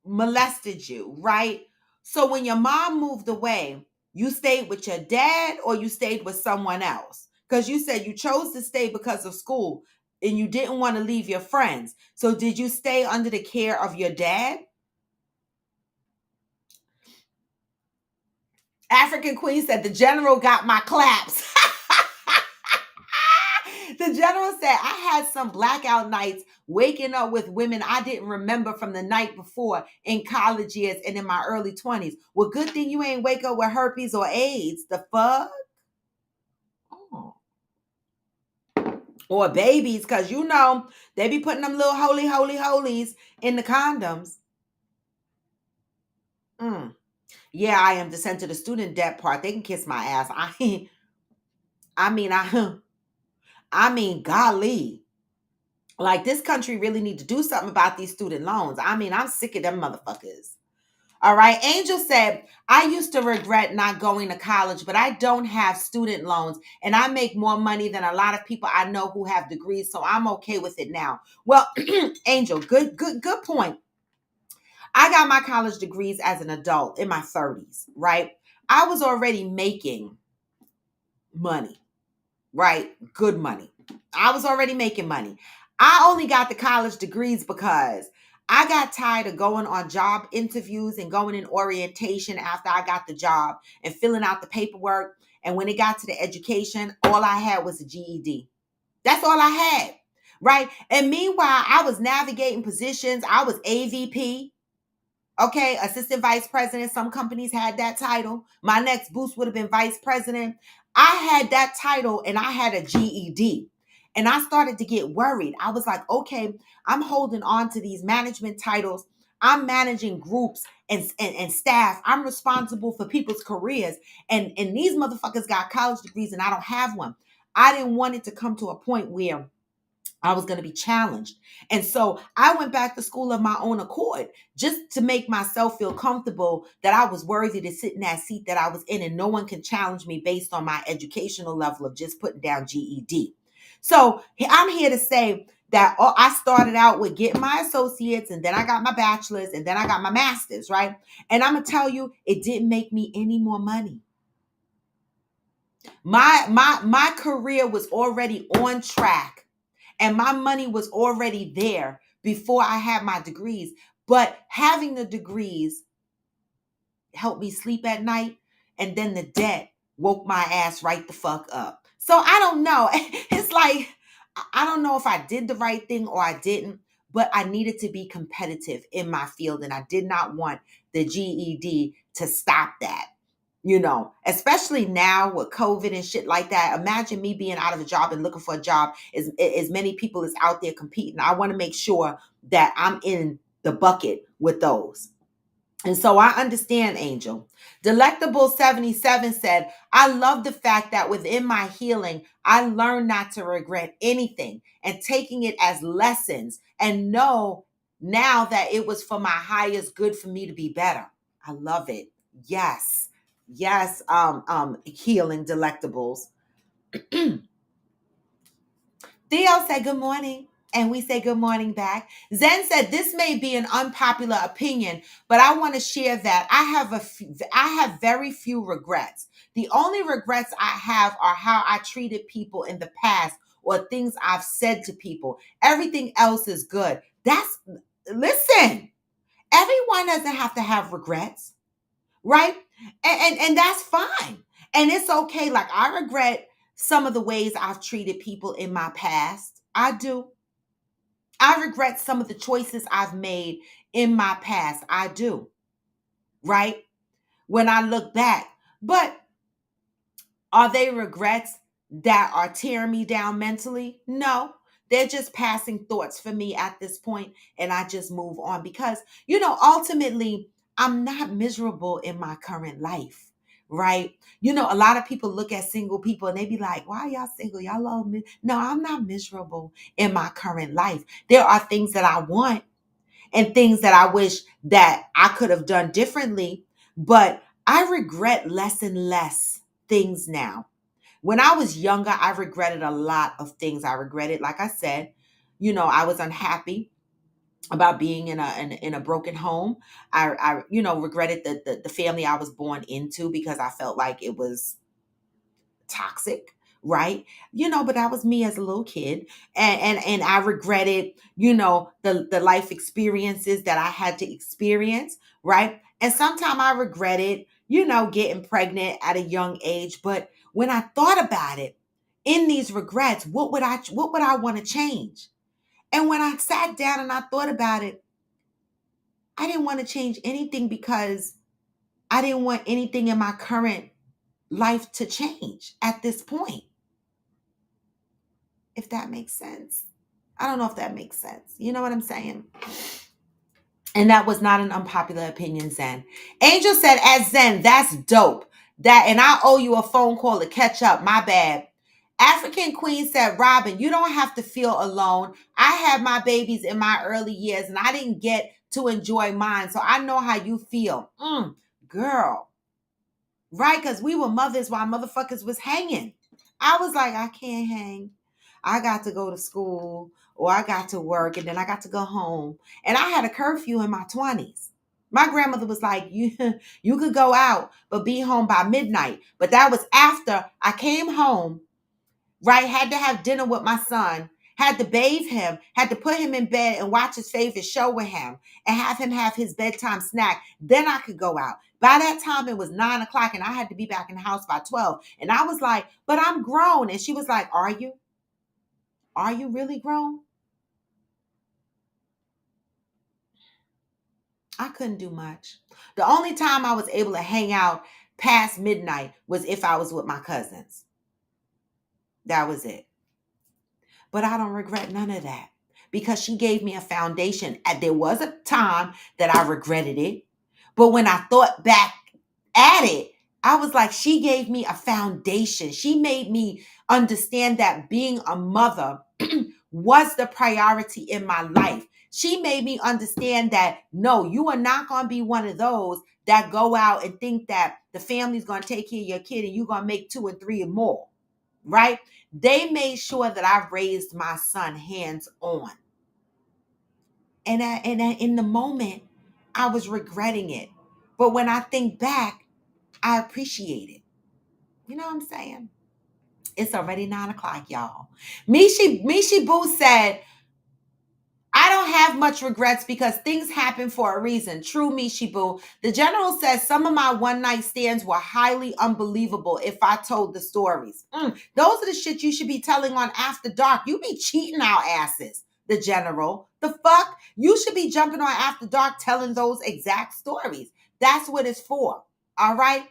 Speaker 1: molested you, right? So when your mom moved away, you stayed with your dad or you stayed with someone else? Because you said you chose to stay because of school and you didn't want to leave your friends. So did you stay under the care of your dad? African Queen said, the general got my claps. The general said, I had some blackout nights waking up with women I didn't remember from the night before in college years and in my early 20s. Well, good thing you ain't wake up with herpes or AIDS. The fuck? Oh. Or babies, because you know, they be putting them little holies in the condoms. Yeah, I am descent to the student debt part. They can kiss my ass. I mean, golly. Like, this country really need to do something about these student loans. I mean, I'm sick of them motherfuckers. All right. Angel said, I used to regret not going to college, but I don't have student loans and I make more money than a lot of people I know who have degrees. So I'm okay with it now. Well, Angel, good point. I got my college degrees as an adult in my 30s, right? I was already making money, right? Good money. I was already making money. I only got the college degrees because I got tired of going on job interviews and going in orientation after I got the job and filling out the paperwork. And when it got to the education, all I had was a GED. That's all I had, right? And meanwhile, I was navigating positions. I was AVP. Okay, assistant vice president. Some companies had that title. My next boost would have been vice president. I had that title and I had a GED. And I started to get worried. I was like, okay, I'm holding on to these management titles. I'm managing groups and staff. I'm responsible for people's careers. And these motherfuckers got college degrees and I don't have one. I didn't want it to come to a point where I was going to be challenged. And so I went back to school of my own accord just to make myself feel comfortable that I was worthy to sit in that seat that I was in and no one can challenge me based on my educational level of just putting down GED. So I'm here to say that I started out with getting my associates and then I got my bachelor's and then I got my master's, right? And I'm going to tell you, it didn't make me any more money. My career was already on track. And my money was already there before I had my degrees. But having the degrees helped me sleep at night. And then the debt woke my ass right the fuck up. So I don't know. It's like, I don't know if I did the right thing or I didn't. But I needed to be competitive in my field. And I did not want the GED to stop that. You know, especially now with COVID and shit like that. Imagine me being out of a job and looking for a job. As many people is out there competing. I want to make sure that I'm in the bucket with those. And so I understand, Angel. Delectable 77 said, I love the fact that within my healing, I learned not to regret anything and taking it as lessons and know now that it was for my highest good for me to be better. I love it. Yes. Yes, healing delectables. Theo said good morning, and we say good morning back. Zen said this may be an unpopular opinion, but I want to share that I have very few regrets. The only regrets I have are how I treated people in the past or things I've said to people. Everything else is good. Listen, everyone doesn't have to have regrets, right? And that's fine. And it's okay. Like I regret some of the ways I've treated people in my past. I do. I regret some of the choices I've made in my past. I do. Right? When I look back. But are they regrets that are tearing me down mentally? No. They're just passing thoughts for me at this point, and I just move on because, ultimately, I'm not miserable in my current life, right? A lot of people look at single people and they be like, why are y'all single? Y'all love me. No, I'm not miserable in my current life. There are things that I want and things that I wish that I could have done differently, but I regret less and less things now. When I was younger, I regretted a lot of things. I regretted, like I said, I was unhappy about being in a broken home. I regretted the family I was born into because I felt like it was toxic, right? But that was me as a little kid. And I regretted, the life experiences that I had to experience, right? And sometimes I regretted, getting pregnant at a young age. But when I thought about it, in these regrets, what would I want to change? And when I sat down and I thought about it, I didn't want to change anything because I didn't want anything in my current life to change at this point. If that makes sense. I don't know if that makes sense. You know what I'm saying? And that was not an unpopular opinion, Zen. Angel said, as Zen, that's dope. And I owe you a phone call to catch up. My bad. African Queen said, Robin, you don't have to feel alone. I had my babies in my early years and I didn't get to enjoy mine. So I know how you feel. Girl. Right? Because we were mothers while motherfuckers was hanging. I was like, I can't hang. I got to go to school or I got to work and then I got to go home. And I had a curfew in my 20s. My grandmother was like, you could go out, but be home by midnight. But that was after I came home, right? Had to have dinner with my son, had to bathe him, had to put him in bed and watch his favorite show with him and have him have his bedtime snack. Then I could go out. By that time, it was 9 o'clock and I had to be back in the house by 12. And I was like, but I'm grown. And she was like, are you? Are you really grown? I couldn't do much. The only time I was able to hang out past midnight was if I was with my cousins. That was it. But I don't regret none of that because she gave me a foundation. And there was a time that I regretted it. But when I thought back at it, I was like, she gave me a foundation. She made me understand that being a mother was the priority in my life. She made me understand that no, you are not going to be one of those that go out and think that the family's going to take care of your kid and you're going to make 2 and 3 and more, right? They made sure that I raised my son hands on. And in the moment, I was regretting it. But when I think back, I appreciate it. You know what I'm saying? It's already 9 o'clock, y'all. Mishi Boo said, I don't have much regrets because things happen for a reason. True, Mishi Boo. The general says some of my one night stands were highly unbelievable if I told the stories. Those are the shit you should be telling on After Dark. You be cheating our asses. The general. The fuck? You should be jumping on After Dark telling those exact stories. That's what it's for. All right?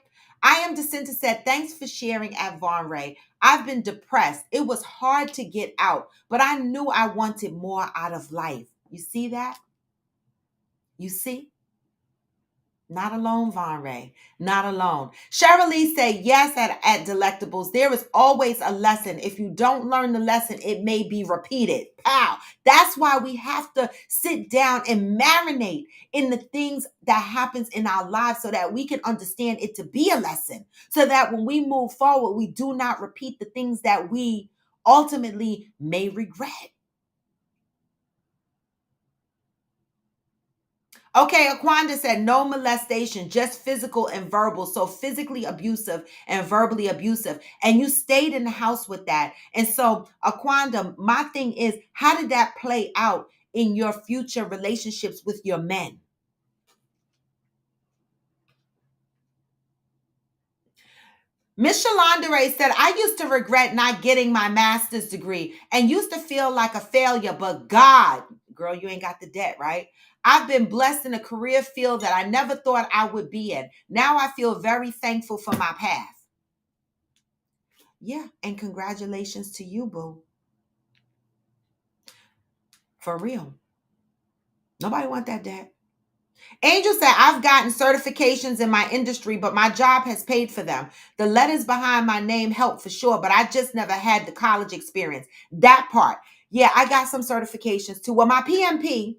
Speaker 1: I am Jacinta said, thanks for sharing at Von Ray. I've been depressed. It was hard to get out, but I knew I wanted more out of life. You see that? You see? Not alone, Von Ray. Not alone. Cheryl said, yes, at Delectables, there is always a lesson. If you don't learn the lesson, it may be repeated. Pow. That's why we have to sit down and marinate in the things that happens in our lives so that we can understand it to be a lesson. So that when we move forward, we do not repeat the things that we ultimately may regret. Okay, Aquanda said no molestation, just physical and verbal. So physically abusive and verbally abusive. And you stayed in the house with that. And so, Aquanda, my thing is, how did that play out in your future relationships with your men? Miss Shalandere said, I used to regret not getting my master's degree and used to feel like a failure, but God, girl, you ain't got the debt, right? I've been blessed in a career field that I never thought I would be in. Now I feel very thankful for my path. Yeah, and congratulations to you, boo. For real. Nobody want that debt. Angel said, I've gotten certifications in my industry, but my job has paid for them. The letters behind my name help for sure, but I just never had the college experience. That part. Yeah, I got some certifications too. Well, my PMP,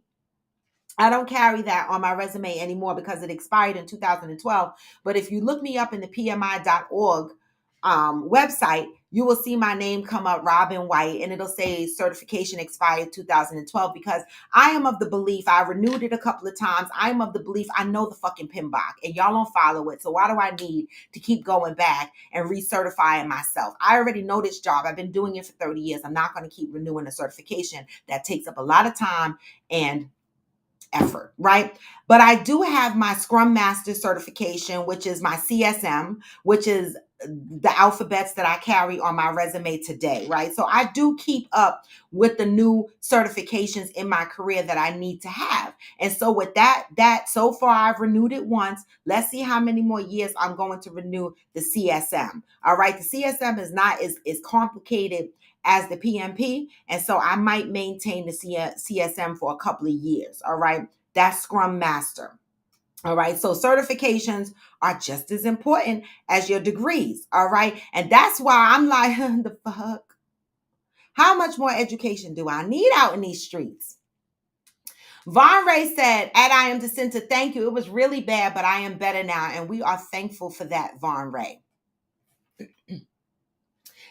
Speaker 1: I don't carry that on my resume anymore because it expired in 2012. But if you look me up in the PMI.org website, you will see my name come up, Robin White, and it'll say certification expired 2012 because I am of the belief, I renewed it a couple of times. I am of the belief I know the fucking PMBOK and y'all don't follow it. So why do I need to keep going back and recertifying myself? I already know this job. I've been doing it for 30 years. I'm not going to keep renewing a certification that takes up a lot of time and effort, right? But I do have my Scrum Master certification, which is my CSM, which is the alphabets that I carry on my resume today, right? So I do keep up with the new certifications in my career that I need to have. And so with that so far I've renewed it once. Let's see how many more years I'm going to renew the CSM. All right. The CSM is not as complicated as the PMP. And so I might maintain the CSM for a couple of years. All right. That's Scrum Master. All right. So certifications are just as important as your degrees. All right. And that's why I'm like, the fuck? How much more education do I need out in these streets? Von Ray said, at I Am Jacinta, thank you. It was really bad, but I am better now. And we are thankful for that, Von Ray.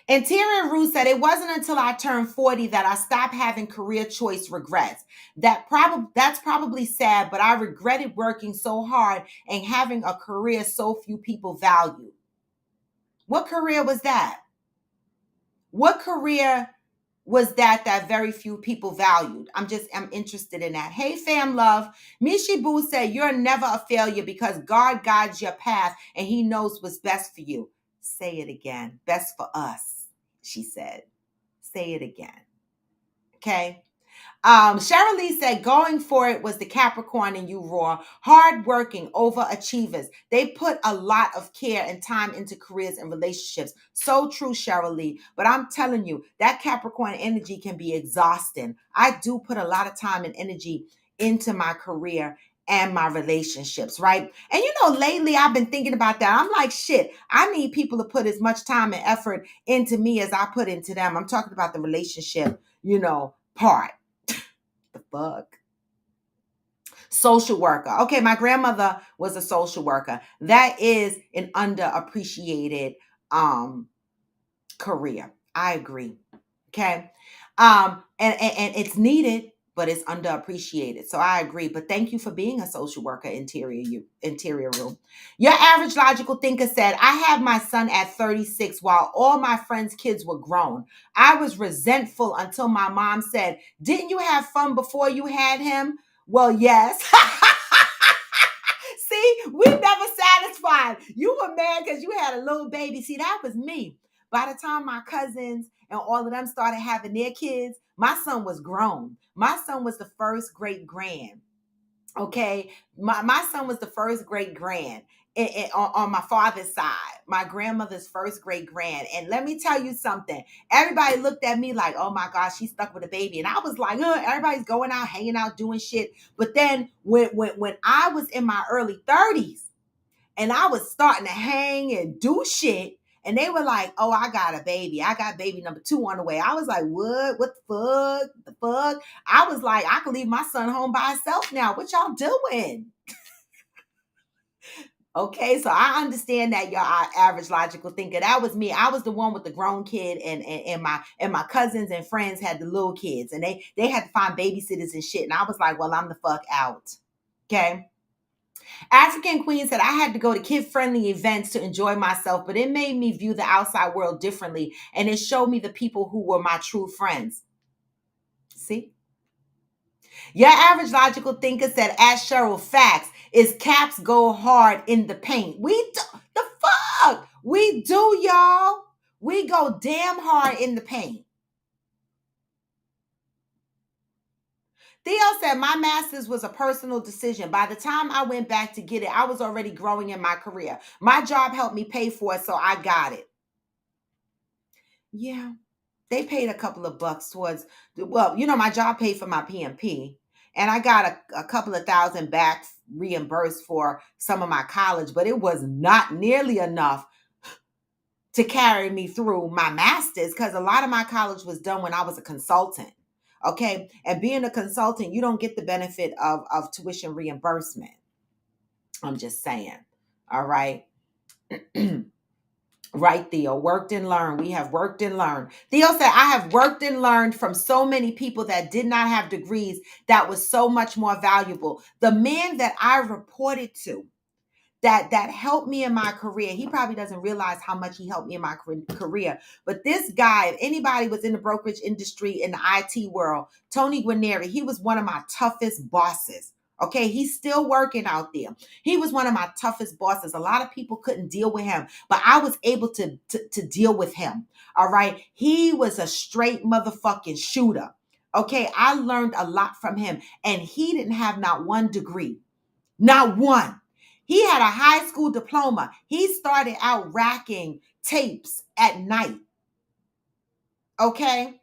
Speaker 1: Interior Rue said, it wasn't until I turned 40 that I stopped having career choice regrets. That's probably sad, but I regretted working so hard and having a career so few people value. What career was that? What career was that very few people valued? I'm interested in that. Hey, fam love. Mishi Boo said, you're never a failure because God guides your path and he knows what's best for you. Say it again. Best for us, she said. Say it again. Okay. Cheryl Lee said, going for it was the Capricorn in you, Raw. Hardworking, overachievers. They put a lot of care and time into careers and relationships. So true, Cheryl Lee. But I'm telling you, that Capricorn energy can be exhausting. I do put a lot of time and energy into my career and my relationships, right? And lately I've been thinking about that. I'm like, shit, I need people to put as much time and effort into me as I put into them. I'm talking about the relationship, part. The fuck? Social worker. Okay, my grandmother was a social worker. That is an underappreciated career. I agree. Okay. And it's needed, but it's underappreciated. So I agree. But thank you for being a social worker, interior room. Your average logical thinker said, I had my son at 36 while all my friends' kids were grown. I was resentful until my mom said, didn't you have fun before you had him? Well, yes. See, we never satisfied. You were mad because you had a little baby. See, that was me. By the time my cousins and all of them started having their kids, my son was grown. My son was the first great grand. Okay. My son was the first great grand on my father's side, my grandmother's first great grand. And let me tell you something. Everybody looked at me like, oh my gosh, she's stuck with a baby. And I was like, everybody's going out, hanging out, doing shit. But then when I was in my early 30s and I was starting to hang and do shit, and they were like, oh, I got a baby. I got baby number 2 on the way. I was like, what? What the fuck? The fuck? I was like, I can leave my son home by himself now. What y'all doing? Okay, so I understand that y'all are average logical thinker. That was me. I was the one with the grown kid, and my cousins and friends had the little kids, and they had to find babysitters and shit. And I was like, well, I'm the fuck out. Okay. African Queen said I had to go to kid-friendly events to enjoy myself, but it made me view the outside world differently, and it showed me the people who were my true friends. See? Your average logical thinker said, ask Cheryl, facts is caps go hard in the paint. We do, the fuck we do, y'all. We go damn hard in the paint. Theo said, my master's was a personal decision. By the time I went back to get it, I was already growing in my career. My job helped me pay for it, so I got it. Yeah, they paid a couple of bucks towards, well, my job paid for my PMP, and I got a couple of thousand back reimbursed for some of my college, but it was not nearly enough to carry me through my master's, because a lot of my college was done when I was a consultant. Okay. And being a consultant, you don't get the benefit of tuition reimbursement. I'm just saying. All right. Right, Theo. Worked and learned. We have worked and learned. Theo said, I have worked and learned from so many people that did not have degrees that was so much more valuable. The man that I reported to, that helped me in my career. He probably doesn't realize how much he helped me in my career. But this guy, if anybody was in the brokerage industry, in the IT world, Tony Guarneri, he was one of my toughest bosses. Okay, he's still working out there. He was one of my toughest bosses. A lot of people couldn't deal with him, but I was able to deal with him. All right, he was a straight motherfucking shooter. Okay, I learned a lot from him, and he didn't have not one degree, not one. He had a high school diploma. He started out racking tapes at night. Okay?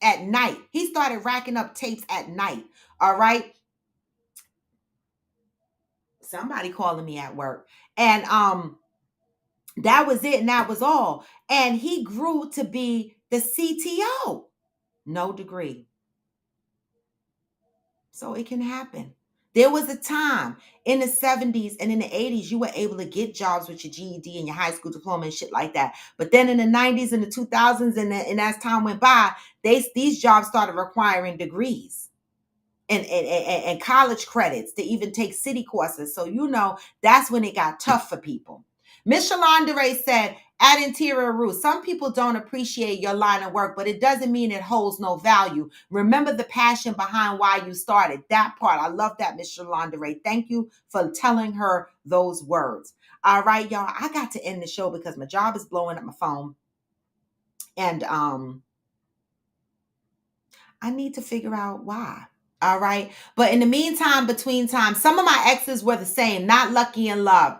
Speaker 1: At night. He started racking up tapes at night. All right? Somebody calling me at work. And that was it, and that was all. And he grew to be the CTO. No degree. So it can happen. There was a time in the 70s and in the 80s, you were able to get jobs with your GED and your high school diploma and shit like that. But then in the 90s and the 2000s, and as time went by, these jobs started requiring degrees and college credits to even take city courses. So, that's when it got tough for people. Miss Shalandere said, at Interior Roots, some people don't appreciate your line of work, but it doesn't mean it holds no value. Remember the passion behind why you started. That part. I love that, Miss Shalandere. Thank you for telling her those words. All right, y'all. I got to end the show because my job is blowing up my phone. And I need to figure out why. All right. But in the meantime, between time, some of my exes were the same. Not lucky in love.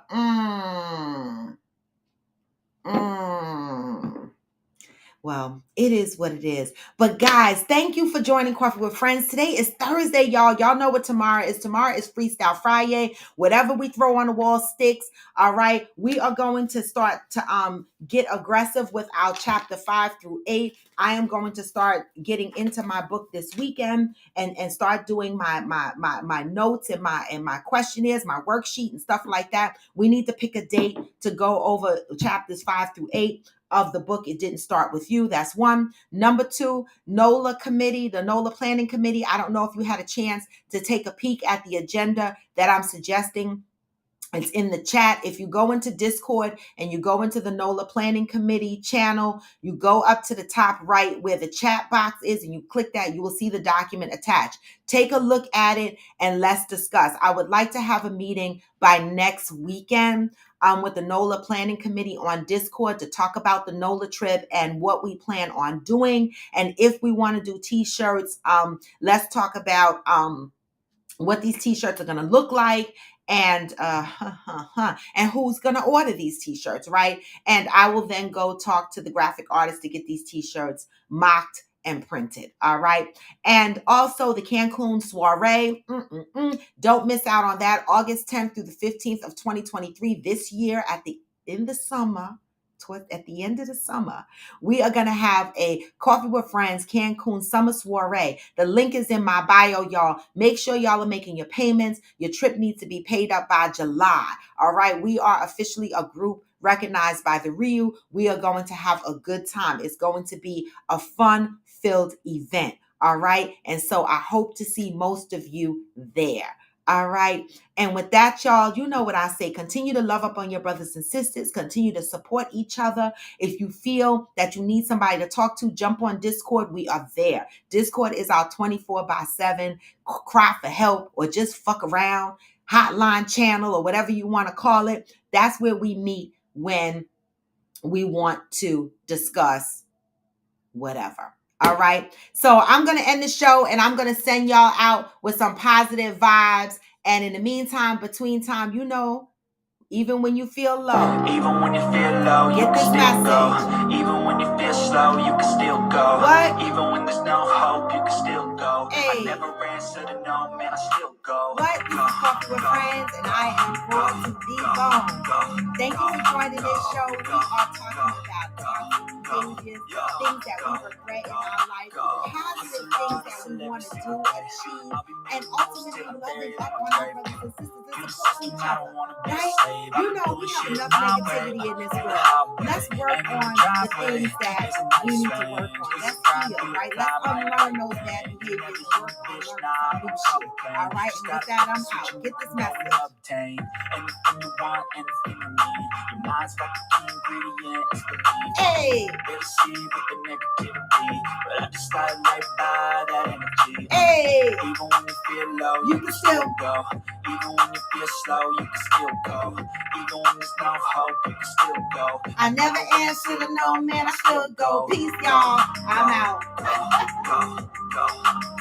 Speaker 1: Well, it is what it is. But guys, thank you for joining Coffee with Friends. Today is Thursday, y'all. Y'all know what tomorrow is. Tomorrow is Freestyle Friday. Whatever we throw on the wall sticks. All right. We are going to start to get aggressive with our chapter 5 through 8. I am going to start getting into my book this weekend and start doing my notes and my questionnaires, my worksheet and stuff like that. We need to pick a date to go over chapters 5 through 8 of the book. It Didn't Start With You. That's one. Number 2, NOLA committee, the NOLA planning committee. I don't know if you had a chance to take a peek at the agenda that I'm suggesting. It's in the chat. If you go into Discord and you go into the NOLA Planning Committee channel, you go up to the top right where the chat box is and you click that, you will see the document attached. Take a look at it and let's discuss. I would like to have a meeting by next weekend with the NOLA Planning Committee on Discord to talk about the NOLA trip and what we plan on doing. And if we want to do t-shirts, let's talk about what these t-shirts are going to look like and and who's going to order these t-shirts, right? And I will then go talk to the graphic artist to get these t-shirts mocked and printed. All right. And also the Cancun soiree. Don't miss out on that. August 10th through the 15th of 2023 this year in the summer at the end of the summer, we are going to have a Coffee with Friends Cancun Summer Soiree. The link is in my bio, y'all. Make sure y'all are making your payments. Your trip needs to be paid up by July. All right. We are officially a group recognized by the RIU. We are going to have a good time. It's going to be a fun-filled event. All right. And so I hope to see most of you there. All right. And with that, y'all, you know what I say. Continue to love up on your brothers and sisters. Continue to support each other. If you feel that you need somebody to talk to, jump on Discord. We are there. Discord is our 24/7 cry for help or just fuck around hotline channel or whatever you want to call it. That's where we meet when we want to discuss whatever. All right. So I'm going to end the show and I'm going to send y'all out with some positive vibes. And in the meantime, between time, you know, even when you feel low,
Speaker 2: even when you feel low, you
Speaker 1: get
Speaker 2: can
Speaker 1: this
Speaker 2: still
Speaker 1: message.
Speaker 2: go. Even when you feel slow, you can still go.
Speaker 1: What?
Speaker 2: Even when there's no hope, you can still go.
Speaker 1: Hey.
Speaker 2: I never answer to no, man, I still go.
Speaker 1: What? This is Coffee with Friends, and I am raw to the bone. Thank you for joining this show. We are talking about changes, things that we regret in our life, positive things that we want to do, achieve, and ultimately loving up on our brothers and sisters and supporting each other. Right? You know, we have enough negativity in this world. Let's work on the things that we need to work on. Let's heal, right? Let's unlearn those bad behaviors and work on learning some new shit. All right? And with that, I'm out. Get this message.
Speaker 2: Anything you want, anything you need. Your mind's got the key ingredient, it's belief.
Speaker 1: Hey!
Speaker 2: Better see with the negativity, but I just slide right by that energy.
Speaker 1: Hey!
Speaker 2: Even when you feel low,
Speaker 1: You can still
Speaker 2: go. Even when you feel slow, you can still go. Even when there's no hope, you can still go.
Speaker 1: I never answer to no, man, I still go. Peace, y'all. I'm out.
Speaker 2: Go, go, go.